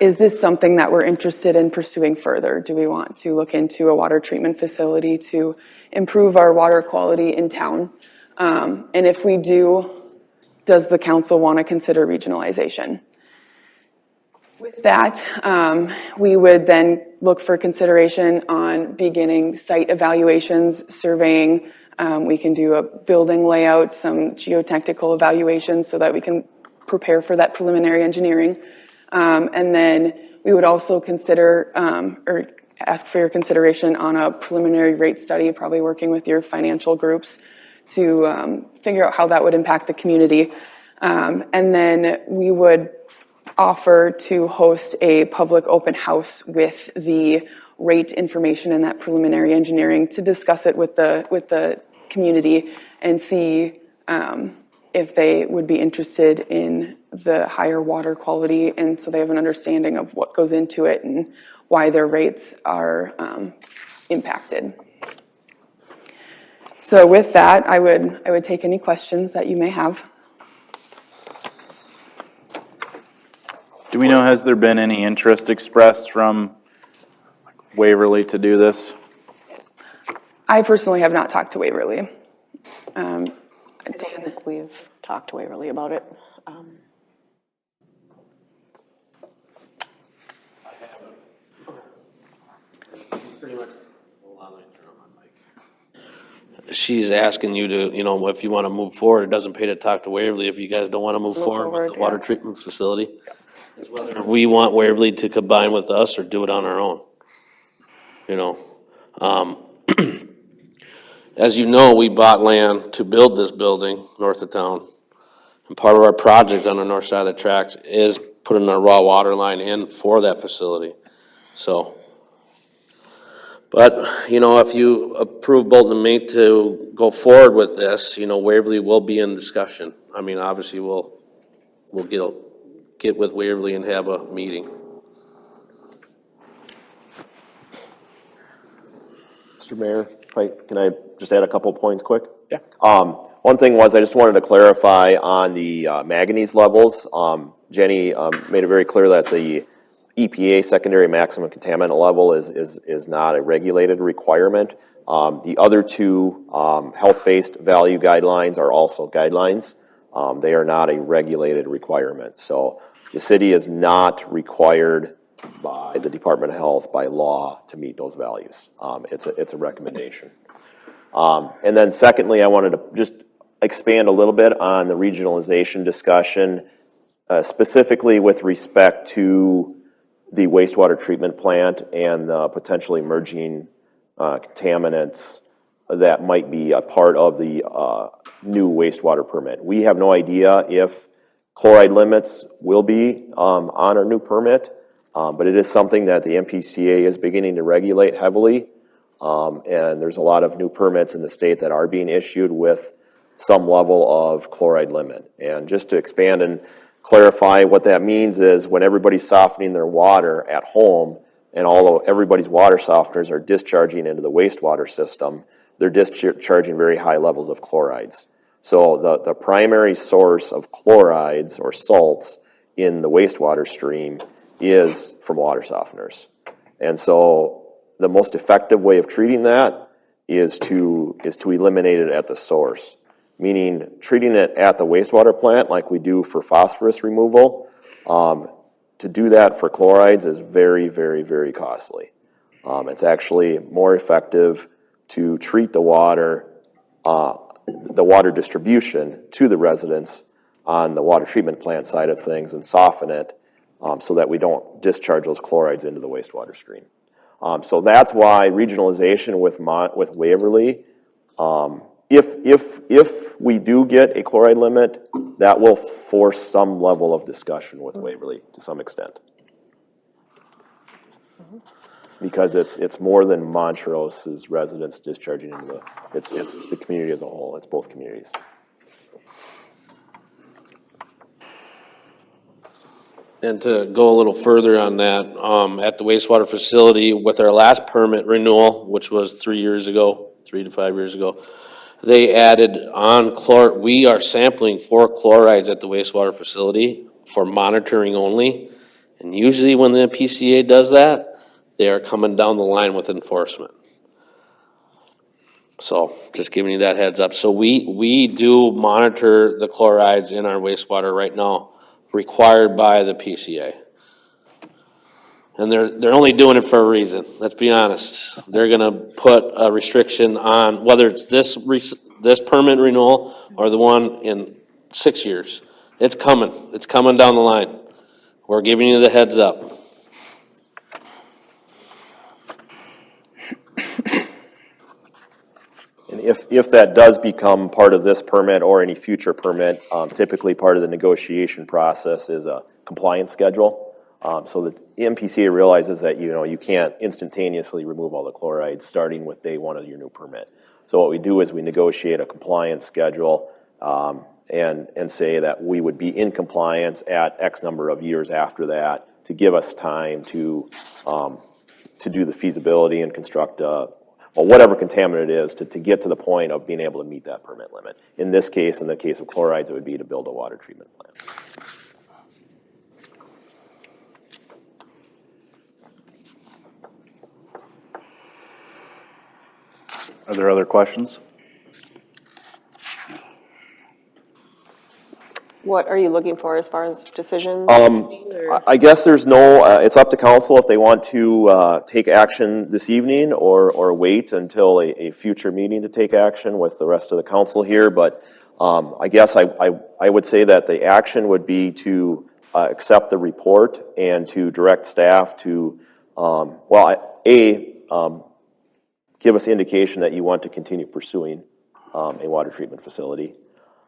is this something that we're interested in pursuing further? Do we want to look into a water treatment facility to improve our water quality in town? And if we do, does the council want to consider regionalization? With that, we would then look for consideration on beginning site evaluations, surveying. We can do a building layout, some geotechnical evaluations so that we can prepare for that preliminary engineering. And then we would also consider or ask for your consideration on a preliminary rate study, probably working with your financial groups to figure out how that would impact the community. And then we would offer to host a public open house with the rate information and that preliminary engineering to discuss it with the community and see if they would be interested in the higher water quality, and so they have an understanding of what goes into it and why their rates are impacted. So with that, I would take any questions that you may have. Do we know, has there been any interest expressed from Waverly to do this? I personally have not talked to Waverly. I Dan, think we've talked to Waverly about it. She's asking you to, you know, if you want to move forward, it doesn't pay to talk to Waverly if you guys don't want to move forward with the water treatment facility. It's whether we want Waverly to combine with us or do it on our own. You know, as you know, we bought land to build this building north of town. And part of our project on the north side of the tracks is putting our raw water line in for that facility. So, but, you know, if you approve Bolton and Mink to go forward with this, you know, Waverly will be in discussion. I mean, obviously, we'll get with Waverly and have a meeting. Mr. Mayor, can I just add a couple points quick? Yeah. One thing was I just wanted to clarify on the manganese levels. Jenny made it very clear that the EPA secondary maximum contaminant level is not a regulated requirement. The other two health-based value guidelines are also guidelines. They are not a regulated requirement. So the city is not required by the Department of Health by law to meet those values. It's a recommendation. And then secondly, I wanted to just expand a little bit on the regionalization discussion, specifically with respect to the wastewater treatment plant and the potential emerging contaminants that might be a part of the new wastewater permit. We have no idea if chloride limits will be on our new permit, but it is something that the MPCA is beginning to regulate heavily. And there's a lot of new permits in the state that are being issued with some level of chloride limit. And just to expand and clarify what that means is when everybody's softening their water at home, and although everybody's water softeners are discharging into the wastewater system, they're discharging very high levels of chlorides. So the primary source of chlorides or salts in the wastewater stream is from water softeners. And so the most effective way of treating that is to eliminate it at the source, meaning treating it at the wastewater plant like we do for phosphorus removal. To do that for chlorides is very, very, very costly. It's actually more effective to treat the water distribution to the residents on the water treatment plant side of things and soften it so that we don't discharge those chlorides into the wastewater stream. So that's why regionalization with Waverly, if we do get a chloride limit, that will force some level of discussion with Waverly to some extent. Because it's more than Montrose's residents discharging into it's the community as a whole. It's both communities. And to go a little further on that, at the wastewater facility with our last permit renewal, which was 3 to 5 years ago, they added on we are sampling for chlorides at the wastewater facility for monitoring only. And usually when the PCA does that, they are coming down the line with enforcement. So just giving you that heads up. So we do monitor the chlorides in our wastewater right now, required by the PCA. And they're only doing it for a reason. Let's be honest. They're gonna put a restriction on whether it's this permit renewal or the one in 6 years. It's coming. It's coming down the line. We're giving you the heads up. And if that does become part of this permit or any future permit, typically part of the negotiation process is a compliance schedule. So the MPCA realizes that you can't instantaneously remove all the chlorides starting with day one of your new permit. So what we do is we negotiate a compliance schedule and say that we would be in compliance at X number of years after that to give us time to do the feasibility and construct or whatever contaminant it is, to get to the point of being able to meet that permit limit. In this case, in the case of chlorides, it would be to build a water treatment plant. Are there other questions? What are you looking for as far as decisions? I guess there's no, it's up to council if they want to take action this evening or wait until a future meeting to take action with the rest of the council here. But I guess I would say that the action would be to accept the report and to direct staff to, give us indication that you want to continue pursuing a water treatment facility.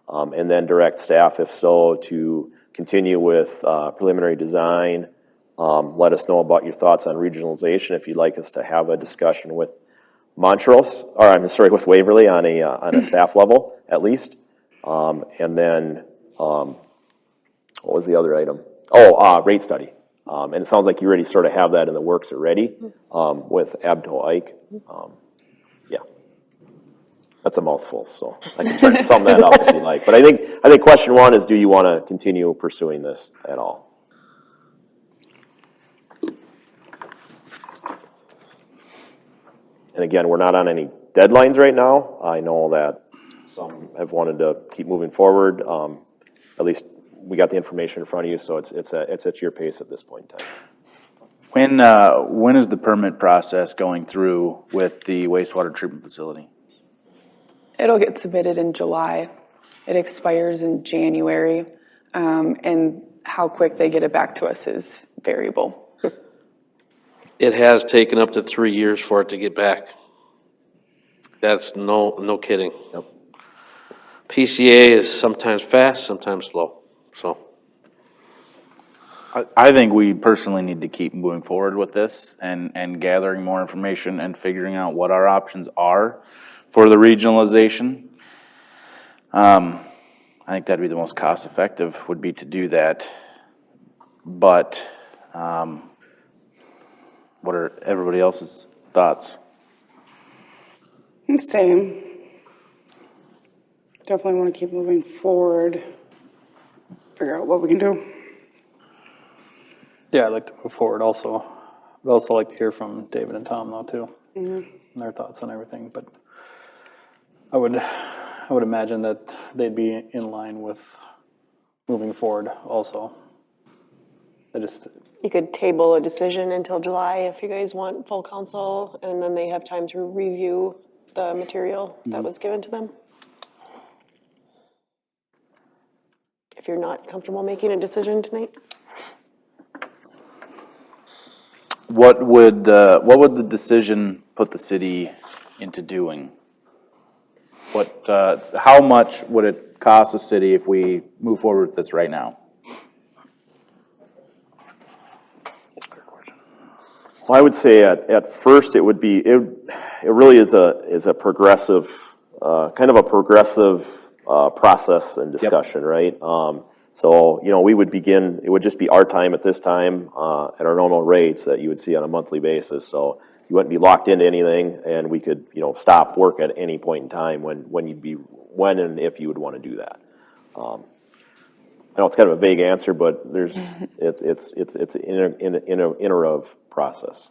And then direct staff, if so, to continue with preliminary design. Let us know about your thoughts on regionalization if you'd like us to have a discussion with Montrose, or I'm sorry, with Waverly on a staff level at least. And then what was the other item? Rate study. And it sounds like you already sort of have that in the works already with Abdo Ike. Yeah. That's a mouthful, so I can try to sum that up if you like. But I think question one is, do you want to continue pursuing this at all? And again, we're not on any deadlines right now. I know that some have wanted to keep moving forward. At least we got the information in front of you, so it's at your pace at this point in time. When is the permit process going through with the wastewater treatment facility? It'll get submitted in July. It expires in January, and how quick they get it back to us is variable. It has taken up to 3 years for it to get back. That's no kidding. Yep. PCA is sometimes fast, sometimes slow, so. I think we personally need to keep moving forward with this and gathering more information and figuring out what our options are for the regionalization. I think that'd be the most cost effective, would be to do that. But what are everybody else's thoughts? Same. Definitely want to keep moving forward, figure out what we can do. Yeah, I'd like to move forward also. I'd also like to hear from David and Tom though too, and their thoughts on everything. But I would imagine that they'd be in line with moving forward also. You could table a decision until July if you guys want full council, and then they have time to review the material that was given to them. If you're not comfortable making a decision tonight. What would the decision put the city into doing? How much would it cost the city if we move forward with this right now? Well, I would say at first it would be, it really is a progressive, kind of a progressive process and discussion, right? So, we would begin, it would just be our time at this time at our normal rates that you would see on a monthly basis. So you wouldn't be locked into anything, and we could, stop work at any point in time when and if you would want to do that. I know it's kind of a vague answer, but it's an iterative process.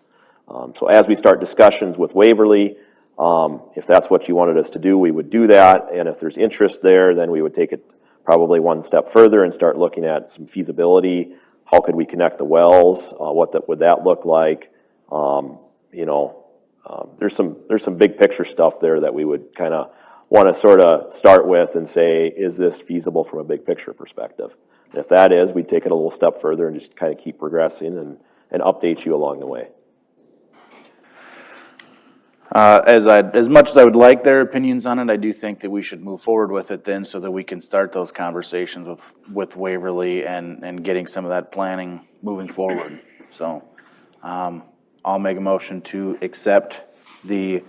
So as we start discussions with Waverly, if that's what you wanted us to do, we would do that. And if there's interest there, then we would take it probably one step further and start looking at some feasibility. How could we connect the wells? Would that look like? There's some big picture stuff there that we would kind of want to sort of start with and say, is this feasible from a big picture perspective? And if that is, we'd take it a little step further and just kind of keep progressing and update you along the way. As much as I would like their opinions on it, I do think that we should move forward with it then so that we can start those conversations with Waverly and getting some of that planning moving forward. So I'll make a motion to accept the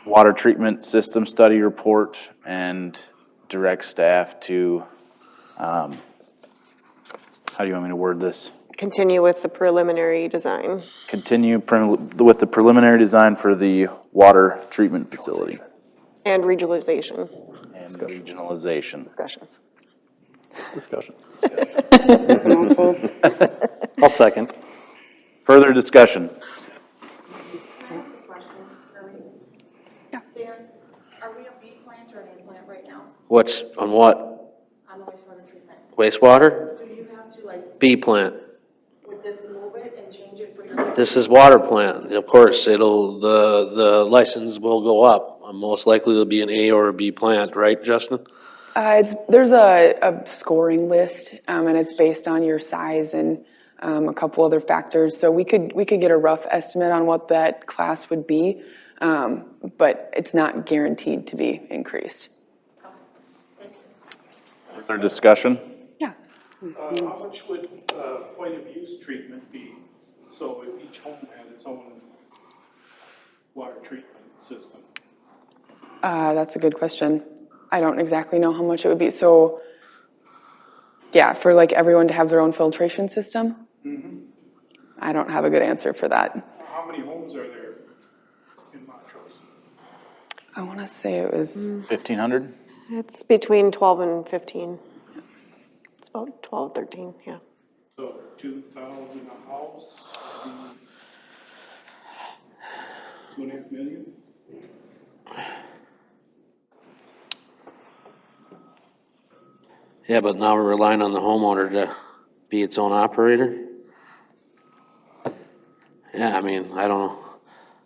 water treatment system study report and direct staff to, how do you want me to word this? Continue with the preliminary design. Continue with the preliminary design for the water treatment facility And regionalization and regionalization. discussions. Discussion. That's a mouthful. I'll second. Further discussion? Yeah. Dan, are we a B plant or an A plant right now What's, on what? on the wastewater treatment? Wastewater? Do you have to like, B plant. would this move it and change it for your? This is water plant. Of course, the license will go up. Most likely it'll be an A or a B plant, right, Justin? There's a scoring list, and it's based on your size and a couple other factors. So we could get a rough estimate on what that class would be, but it's not guaranteed to be increased. Further discussion? Yeah. How much would point of use treatment be? So if each home had its own water treatment system? That's a good question. I don't exactly know how much it would be. So, yeah, for like everyone to have their own filtration system? I don't have a good answer for that. How many homes are there in Montrose? I want to say it was 1,500? It's between 12 and 15. It's about 12, 13, yeah. So 2,000 a house, 2.5 million? Yeah, but now we're relying on the homeowner to be its own operator? Yeah, I mean, I don't know.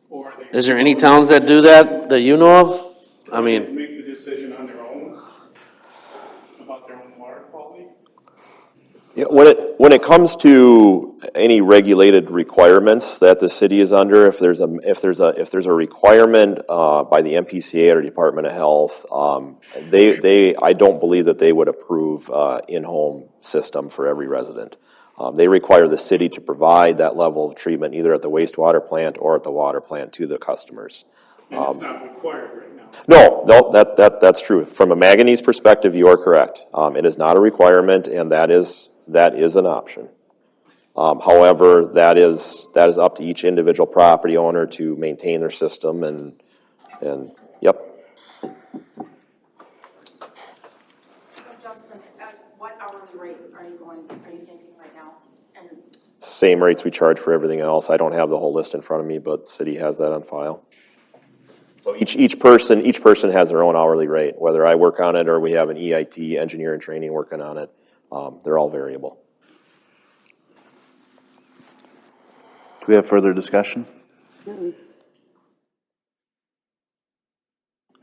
Or they Is there any towns that do that you know of? I mean, make the decision on their own about their own water quality? Yeah, when it comes to any regulated requirements that the city is under, if there's a requirement by the MPCA or Department of Health, I don't believe that they would approve in-home system for every resident. They require the city to provide that level of treatment either at the wastewater plant or at the water plant to the customers. And it's not required right now. No, that's true. From a Maganese perspective, you are correct. It is not a requirement, and that is an option. However, that is up to each individual property owner to maintain their system and yep. Justin, at what hourly rate are you thinking right now? And Same rates we charge for everything else. I don't have the whole list in front of me, but the city has that on file. So each person has their own hourly rate, whether I work on it or we have an EIT, engineer in training, working on it. They're all variable. Do we have further discussion? Mr.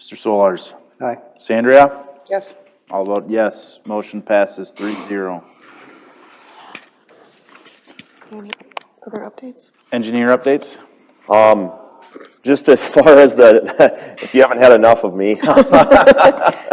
Solars? Aye. Sandria? Yes. All vote yes. Motion passes 3-0. Any other updates? Engineer updates? Just as far as if you haven't had enough of me, the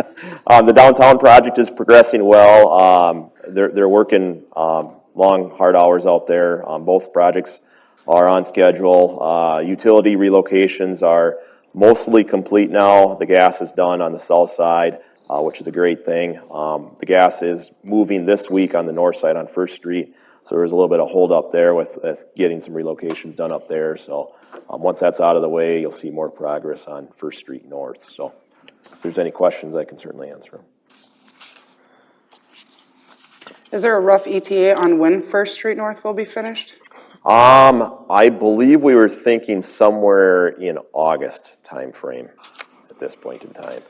downtown project is progressing well. They're working long, hard hours out there. Both projects are on schedule. Utility relocations are mostly complete now. The gas is done on the south side, which is a great thing. The gas is moving this week on the north side on First Street. So there's a little bit of hold up there with getting some relocations done up there. So once that's out of the way, you'll see more progress on First Street North. So if there's any questions, I can certainly answer them. Is there a rough ETA on when First Street North will be finished? I believe we were thinking somewhere in August timeframe at this point in time.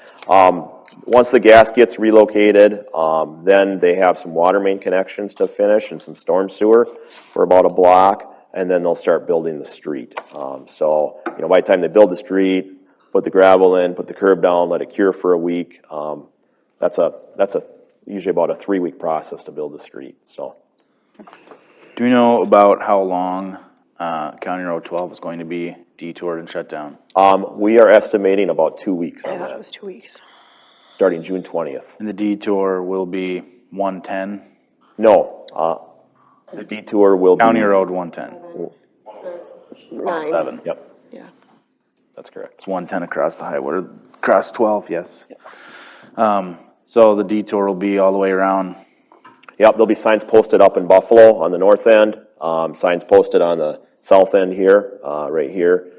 Once the gas gets relocated, then they have some water main connections to finish and some storm sewer for about a block, and then they'll start building the street. So, by the time they build the street, put the gravel in, put the curb down, let it cure for a week, that's usually about a 3-week process to build the street, so. Do we know about how long County Road 12 is going to be detoured and shut down? We are estimating about 2 weeks I on thought it that, was 2 weeks. starting June 20th. And the detour will be 110? No, the detour will be. County Road 110. 9. 7. Yep, Yeah. that's correct. It's 110 across the highway, across 12, yes. So the detour will be all the way around Yep, there'll be signs posted up in Buffalo on the north end, signs posted on the south end here, right here.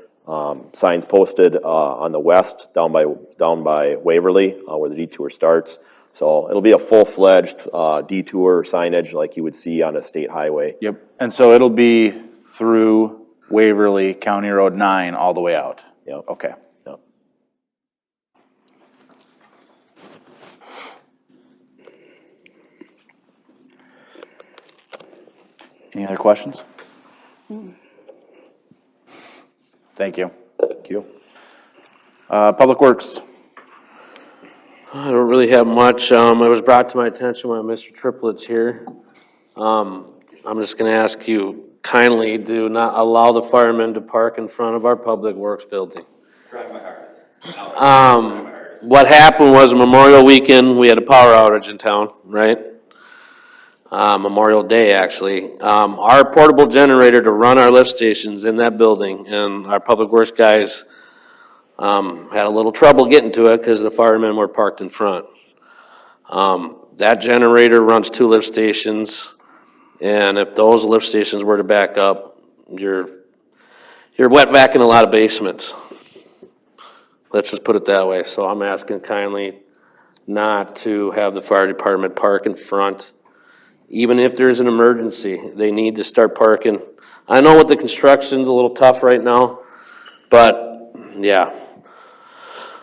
Signs posted, on the west, down by Waverly, where the detour starts. So it'll be a full-fledged, detour signage like you would see on a state highway. Yep, and so it'll be through Waverly, County Road 9, all the way out? Yep. Okay. Yep. Any other questions? Thank you. Thank you. Public Works. I don't really have much. It was brought to my attention when Mr. Triplett's here. I'm just gonna ask you kindly do not allow the firemen to park in front of our Public Works building. Trying my hardest. What happened was Memorial Weekend, we had a power outage in town, right? Memorial Day, actually. Our portable generator to run our lift stations in that building, and our Public Works guys had a little trouble getting to it because the firemen were parked in front. That generator runs 2 lift stations, and if those lift stations were to back up, you're wet vacuuming a lot of basements. Let's just put it that way. So I'm asking kindly not to have the fire department park in front. Even if there's an emergency, they need to start parking. I know with the construction's a little tough right now, but yeah.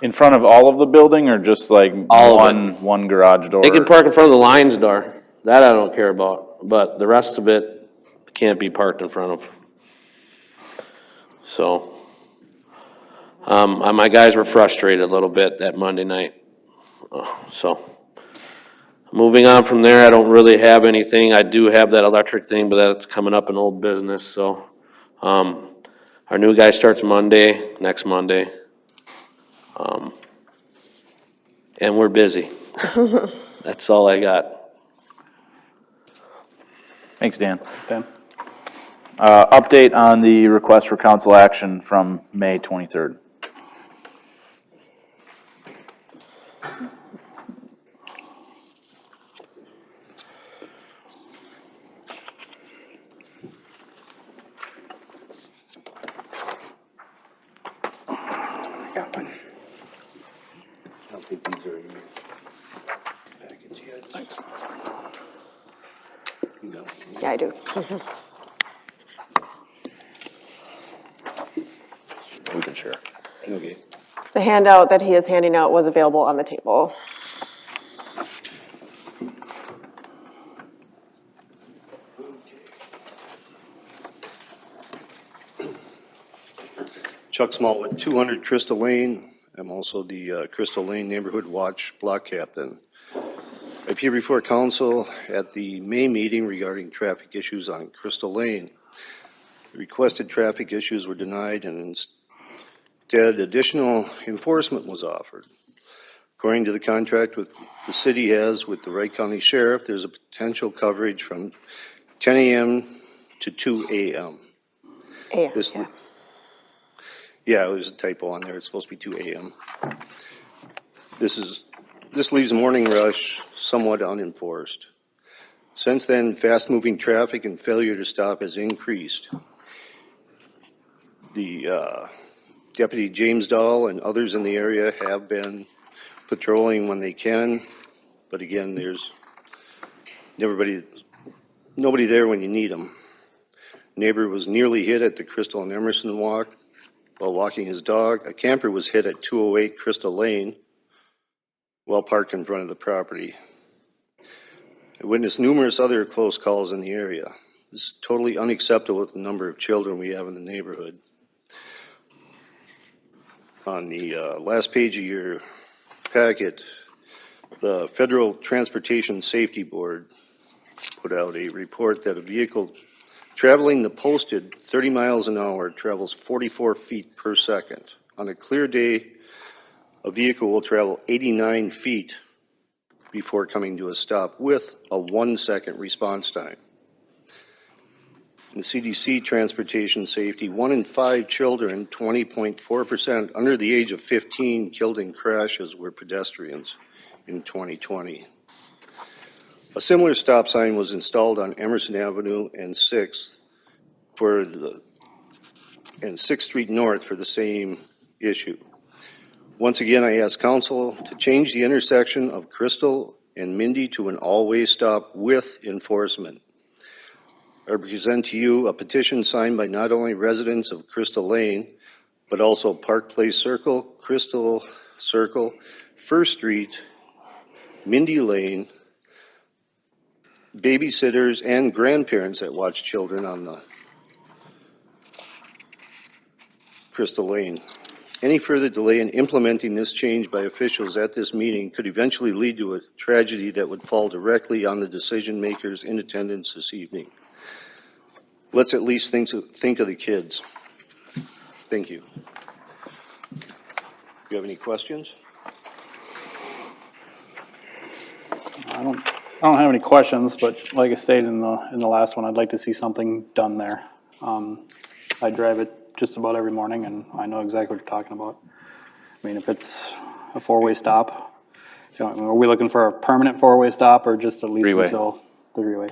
In front of all of the building or just like All of it. one garage door? They can park in front of the Lions door. That I don't care about, but the rest of it can't be parked in front of. So, my guys were frustrated a little bit that Monday night. So, moving on from there, I don't really have anything. I do have that electric thing, but that's coming up in old business, so. Our new guy starts next Monday. And we're busy. That's all I got. Thanks, Dan. Dan? Update on the request for council action from May 23rd. I got one. I don't think these are in your package yet. Thanks. You got one? Yeah, I do. We can share. Okay. The handout that he is handing out was available on the table. Chuck Smallwood, 200 Crystal Lane. I'm also the Crystal Lane Neighborhood Watch block captain. I appear before council at the May meeting regarding traffic issues on Crystal Lane. The requested traffic issues were denied and instead additional enforcement was offered. According to the contract with the city has with the Wright County Sheriff, there's a potential coverage from 10 a.m. to 2 a.m. This, Yeah. yeah, it was a typo on there. It's supposed to be 2 a.m. This leaves morning rush somewhat unenforced. Since then, fast-moving traffic and failure to stop has increased. The Deputy James Dahl and others in the area have been patrolling when they can, but again, there's nobody there when you need them. Neighbor was nearly hit at the Crystal and Emerson walk while walking his dog. A camper was hit at 208 Crystal Lane while parked in front of the property. I witnessed numerous other close calls in the area. This is totally unacceptable with the number of children we have in the neighborhood. On the last page of your packet, the Federal Transportation Safety Board put out a report that a vehicle traveling the posted 30 miles an hour travels 44 feet per second. On a clear day, a vehicle will travel 89 feet before coming to a stop with a 1-second response time. In the CDC transportation safety, 1 in 5 children, 20.4% under the age of 15 killed in crashes were pedestrians in 2020. A similar stop sign was installed on Emerson Avenue and 6th and 6th Street North for the same issue. Once again, I ask council to change the intersection of Crystal and Mindy to an all-way stop with enforcement. I present to you a petition signed by not only residents of Crystal Lane, but also Park Place Circle, Crystal Circle, First Street, Mindy Lane, babysitters and grandparents that watch children on the Crystal Lane. Any further delay in implementing this change by officials at this meeting could eventually lead to a tragedy that would fall directly on the decision makers in attendance this evening. Let's at least think of the kids. Thank you. Do you have any questions? I don't have any questions, but like I stated in the last one, I'd like to see something done there. I drive it just about every morning, and I know exactly what you're talking about. I mean, if it's a four-way stop, you know, are we looking for a permanent four-way stop or just at least Three-way. until the three-way?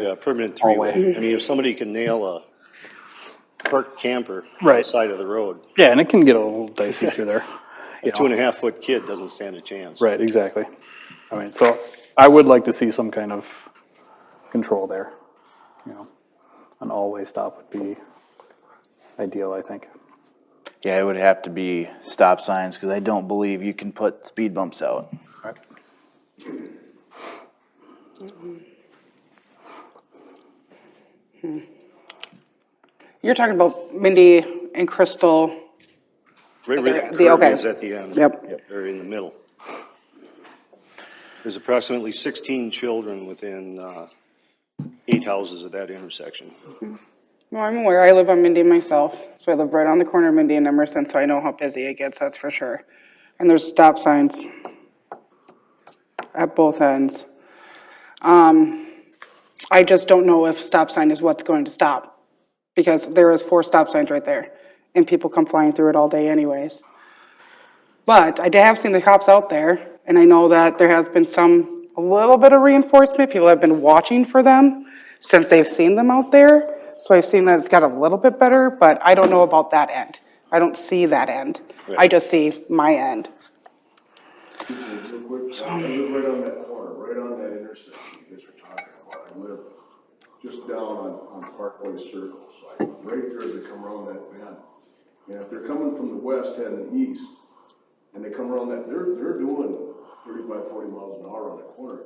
Yeah, permanent All-way. three-way. I mean, if somebody can nail a parked camper on the Right. side of the road, Yeah, and it can get a little dicey through there. a 2.5-foot kid doesn't stand a chance. Right, exactly. I mean, so I would like to see some kind of control there. You know, an all-way stop would be ideal, I think. Yeah, it would have to be stop signs, because I don't believe you can put speed bumps out. Right. You're talking about Mindy and Crystal. Right where the The- curve okay. is at the end. Yep. Or in the middle. There's approximately 16 children within 8 houses at that intersection. Well, I'm aware. I live on Mindy myself, so I live right on the corner of Mindy and Emerson, so I know how busy it gets, that's for sure. And there's stop signs at both ends. I just don't know if stop sign is what's going to stop, because there is 4 stop signs right there, and people come flying through it all day anyways. But I have seen the cops out there, and I know that there has been a little bit of reinforcement. People have been watching for them since they've seen them out there. So I've seen that it's got a little bit better, but I don't know about that end. I don't see that end. I just see my end. I live right on that corner, right on that intersection you guys are talking about. I live just down on Parkway Circle, so I'm right there as they come around that bend. And if they're coming from the west heading east, and they come around that, they're doing 35, 40 miles an hour on that corner.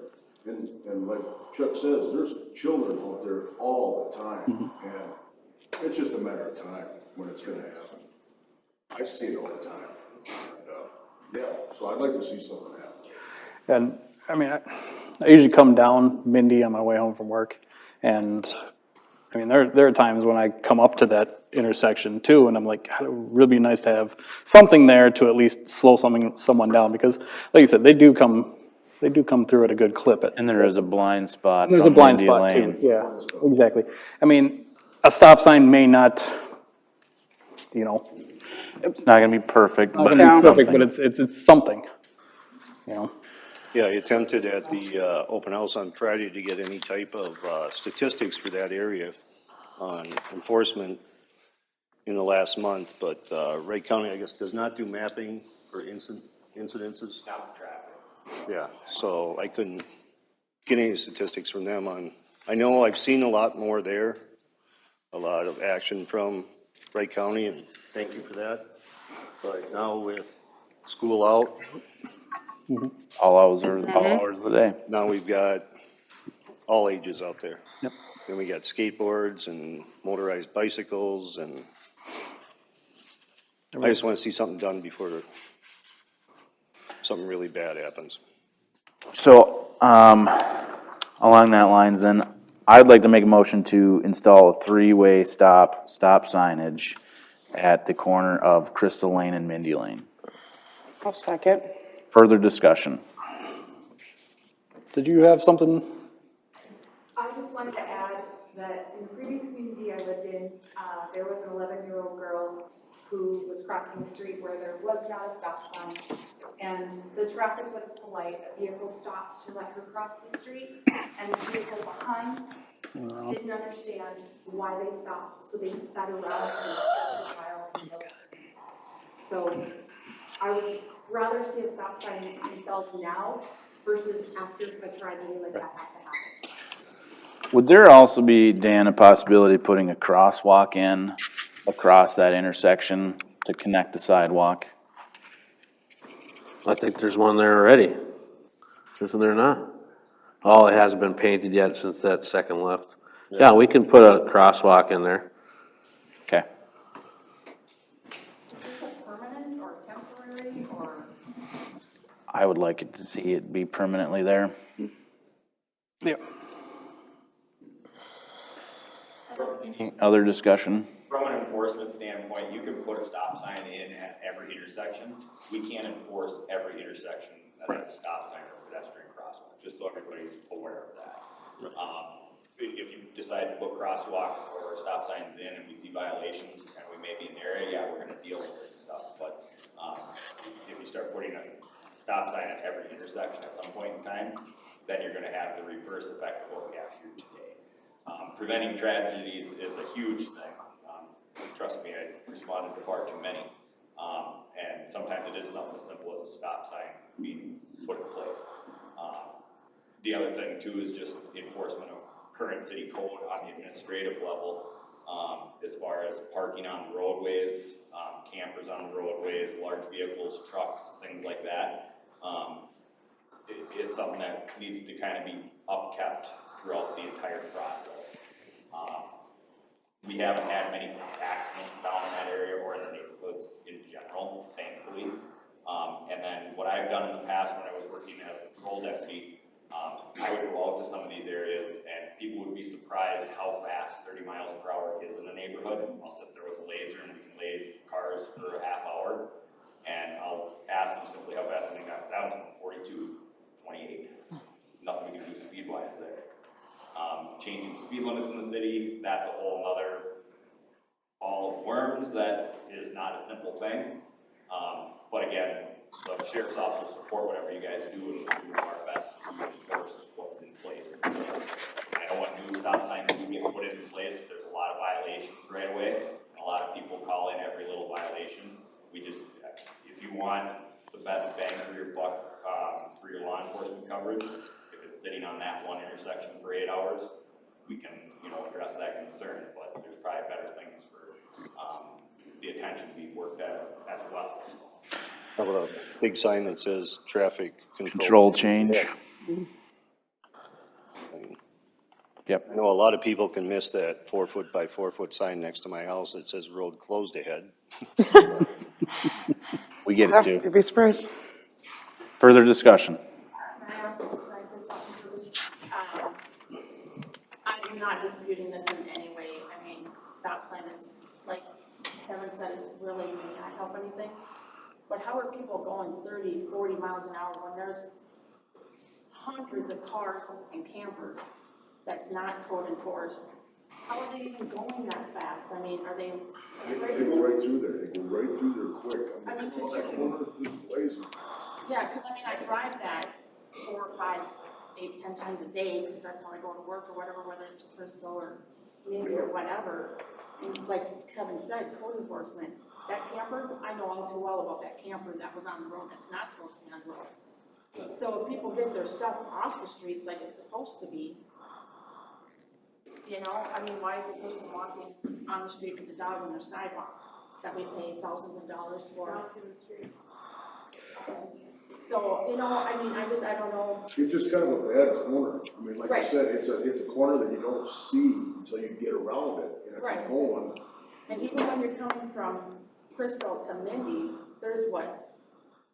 And like Chuck says, there's children out there all the time, and it's just a matter of time when it's gonna happen. I see it all the time. And, yeah, so I'd like to see something happen. And, I mean, I usually come down Mindy on my way home from work, and, I mean, there are times when I come up to that intersection too, and I'm like, God, it would really be nice to have something there to at least slow someone down, because, like you said, they do come through at a good clip. And there is a blind spot. There's a from blind Mindy spot Lane. too, yeah, exactly. I mean, a stop sign may not, you know, It's not gonna be perfect, not but gonna be it's perfect, something. but it's something, you know. Yeah, I attempted at the open house on Friday to get any type of statistics for that area on enforcement in the last month, but Wright County, I guess, does not do mapping for incidences. Not the traffic. Yeah, so I couldn't get any statistics from them on, I know I've seen a lot more there, a lot of action from Wright County, and thank you for that. But now with school out, All hours of the day. now we've got all ages out there. Yep. Then we got skateboards and motorized bicycles, and I just want to see something done before something really bad happens. So, along that lines then, I'd like to make a motion to install a 3-way stop signage at the corner of Crystal Lane and Mindy Lane. I'll second. Further discussion. Did you have something? I just wanted to add that in the previous community I lived in, there was an 11-year-old girl who was crossing the street where there was not a stop sign, and the traffic was polite. A vehicle stopped to let her cross the street, and the vehicle behind didn't understand why they stopped, so they sped around and struck the child and killed her. So I would rather see a stop sign installed now versus after a tragedy like that has to happen. Would there also be, Dan, a possibility of putting a crosswalk in across that intersection to connect the sidewalk? I think there's one there already. Isn't there not? Oh, it hasn't been painted yet since that second left. Yeah, we can put a crosswalk in there. Okay. Is this a permanent or temporary or? I would like it to see it be permanently there. Yeah. Any other discussion? From an enforcement standpoint, you can put a stop sign in at every intersection. We can't enforce every intersection that has a stop sign or pedestrian crosswalk, just so everybody's aware of that. If you decide to put crosswalks or stop signs in and we see violations and we may be in the area, yeah, we're gonna deal with it and stuff. But if you start putting a stop sign at every intersection at some point in time, then you're gonna have the reverse effect of what we have here today. Preventing tragedies is a huge thing. Trust me, I responded to far too many. And sometimes it is something as simple as a stop sign being put in place. The other thing too is just enforcement of current city code on the administrative level, as far as parking on roadways, campers on roadways, large vehicles, trucks, things like that. It's something that needs to kind of be upkept throughout the entire process. We haven't had many accidents down in that area or in the neighborhoods in general, thankfully. And then what I've done in the past when I was working as a patrol deputy, I would go out to some of these areas and people would be surprised how fast 30 miles per hour is in the neighborhood. I'll sit there with a laser and we can laser cars for a half hour. And I'll ask them simply how fast they got down to 42, 28. Nothing we can do speed-wise there. Changing speed limits in the city, that's a whole nother ball of worms that is not a simple thing. But again, the sheriff's office will support whatever you guys do and we'll do our best to enforce what's in place. I know when new stop signs do get put in place, there's a lot of violations right away. A lot of people call in every little violation. We just, if you want the best bang for your buck, for your law enforcement coverage, if it's sitting on that one intersection for 8 hours, we can, address that concern, but there's probably better things for, the attention to be worked at as well. How about a big sign that says traffic Control change. Yep. I know a lot of people can miss that 4-foot by 4-foot sign next to my house that says road closed ahead. We get Yeah, it too. you'd be surprised. Further discussion? I'm not disputing this in any way. I mean, stop sign is, like Kevin said, it's really may not help anything. But how are people going 30, 40 miles an hour when there's hundreds of cars and campers that's not code enforced? How are they even going that fast? I mean, are they They go racing? right through there, they go right through there quick. I mean, It's that corner, just blazing. Yeah, because I mean, I drive that 4, 5, 8, 10 times a day, because that's how I go to work or whatever, whether it's Crystal or maybe or whatever. And like Kevin said, code enforcement, that camper, I know all too well about that camper that was on the road that's not supposed to be on the road. So if people get their stuff off the streets like it's supposed to be, I mean, why is a person walking on the street with the dog on their sidewalks that we pay thousands of dollars for? Crossing the street. So, I mean, I don't know. It's just kind of a bad corner. I mean, like I Right. said, it's a corner that you don't see until you get around it. And if Right. you're going, And even when you're coming from Crystal to Mindy, there's what,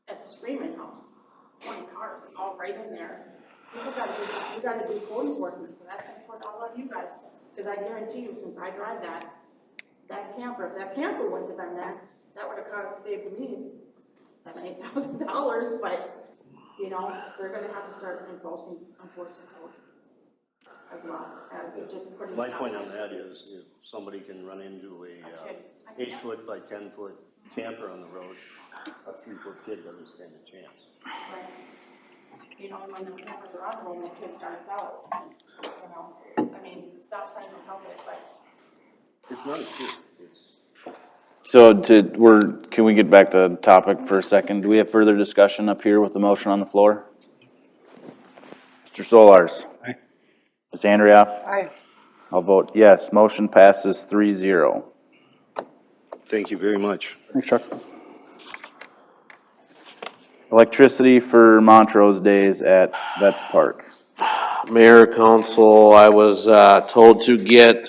at the Screaming House, 20 cars, all right in there. We gotta do code enforcement, so that's gonna put all of you guys, because I guarantee you, since I drive that camper, if that camper wouldn't have been there, that would have saved me $7,000, $8,000, but, they're gonna have to start enforcing codes as well as just putting. My point on that is if somebody can run into a 8-foot by 10-foot camper on the road, a 3-foot kid doesn't stand a chance. Right. You know, when the cameras are on, when the kid starts out, you know, I mean, stop signs will help it, but It's not a kid, it's. So can we get back to topic for a second? Do we have further discussion up here with the motion on the floor? Mr. Solars? Aye. Ms. Andrioff? Aye. I'll vote yes. Motion passes 3-0. Thank you very much. Thanks, Chuck. Electricity for Montrose Days at Vets Park. Mayor, council, I was told to get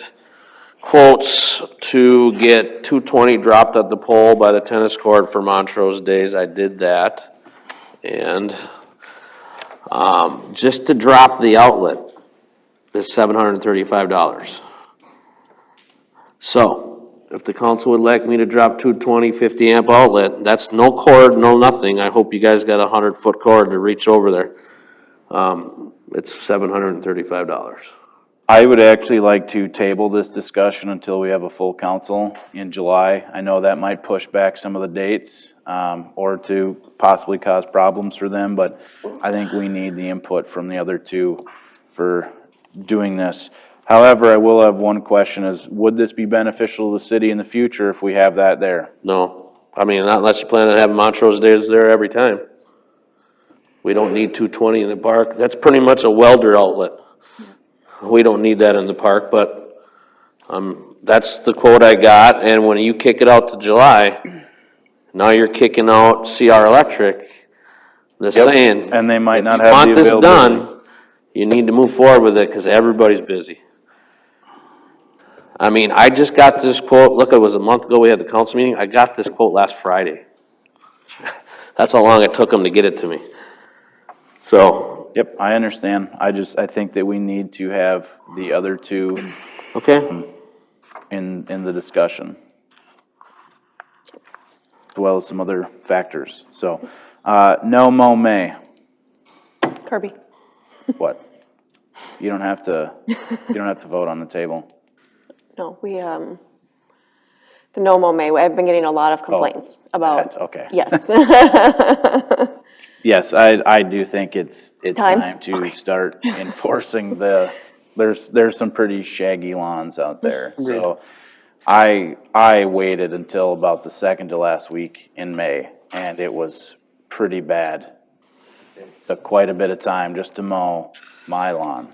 quotes to get 220 dropped at the pole by the tennis court for Montrose Days. I did that. And just to drop the outlet is $735. So if the council would like me to drop 220 50 amp outlet, that's no cord, no nothing. I hope you guys got a 100-foot cord to reach over there. It's $735. I would actually like to table this discussion until we have a full council in July. I know that might push back some of the dates, or to possibly cause problems for them, but I think we need the input from the other two for doing this. However, I will have one question is, would this be beneficial to the city in the future if we have that there? No, I mean, not unless you plan on having Montrose Days there every time. We don't need 220 in the park. That's pretty much a welder outlet. We don't need that in the park, but, that's the quote I got, and when you kick it out to July, now you're kicking out CR Electric, the saying. And they might not if you have want the this availability. done, you need to move forward with it, cause everybody's busy. I mean, I just got this quote, look, it was a month ago, we had the council meeting, I got this quote last Friday. That's how long it took them to get it to me. So, Yep, I understand. I think that we need to have the other two okay, in the discussion, as well as some other factors. So, no mow may. Kirby? What? You don't have to vote on the table. No, we, the no mow May, I've been getting a lot of complaints about. That, okay. Yes. Yes, I do think it's Time? time to start enforcing there's some pretty shaggy lawns out there. So I waited until about the second to last week in May, and it was pretty bad. It took quite a bit of time just to mow my lawn.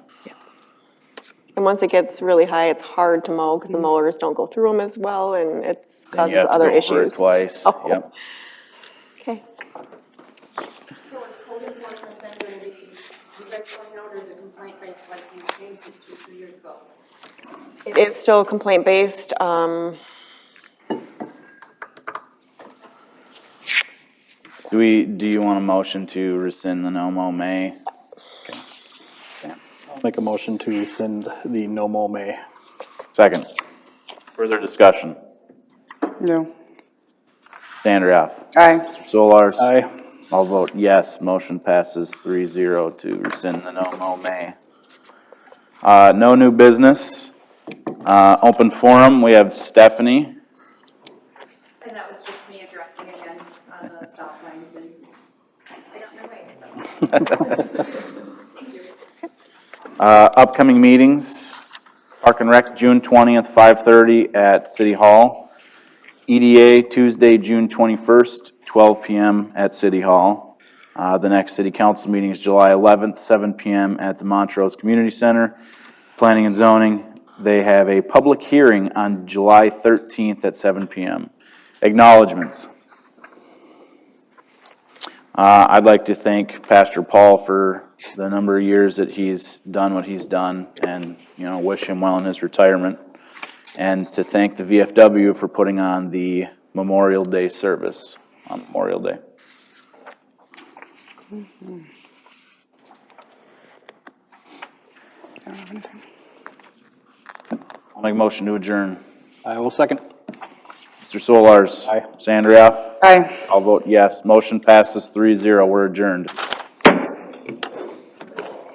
And once it gets really high, it's hard to mow because the mowers don't go through them as well, and it Then causes you have to other go over it issues. twice. So, Yep. okay. so is code enforcement then going to be, you guys going out, or is it complaint based like you changed it 2 years ago? It is still complaint-based. Do you want a motion to rescind the no mow may? I'll make a motion to rescind the no mow May. Second. Further discussion. No. Andrioff. Aye. Mr. Solars. Aye. I'll vote yes. Motion passes 3-0 to rescind the no mow may. No new business. Open forum, we have Stephanie. And that was just me addressing again on the stop signs, and I got my way, so. Thank you. Upcoming meetings, Park and Rec, June 20th, 5:30 at City Hall. EDA, Tuesday, June 21st, 12 p.m. at City Hall. The next city council meeting is July 11th, 7 p.m. at the Montrose Community Center. Planning and zoning, they have a public hearing on July 13th at 7 p.m. Acknowledgements. I'd like to thank Pastor Paul for the number of years that he's done what he's done, and, wish him well in his retirement. And to thank the VFW for putting on the Memorial Day service on Memorial Day. I'll make a motion to adjourn. I will second. Mr. Solars. Aye. Ms. Andrioff. Aye. I'll vote yes. Motion passes 3-0. We're adjourned.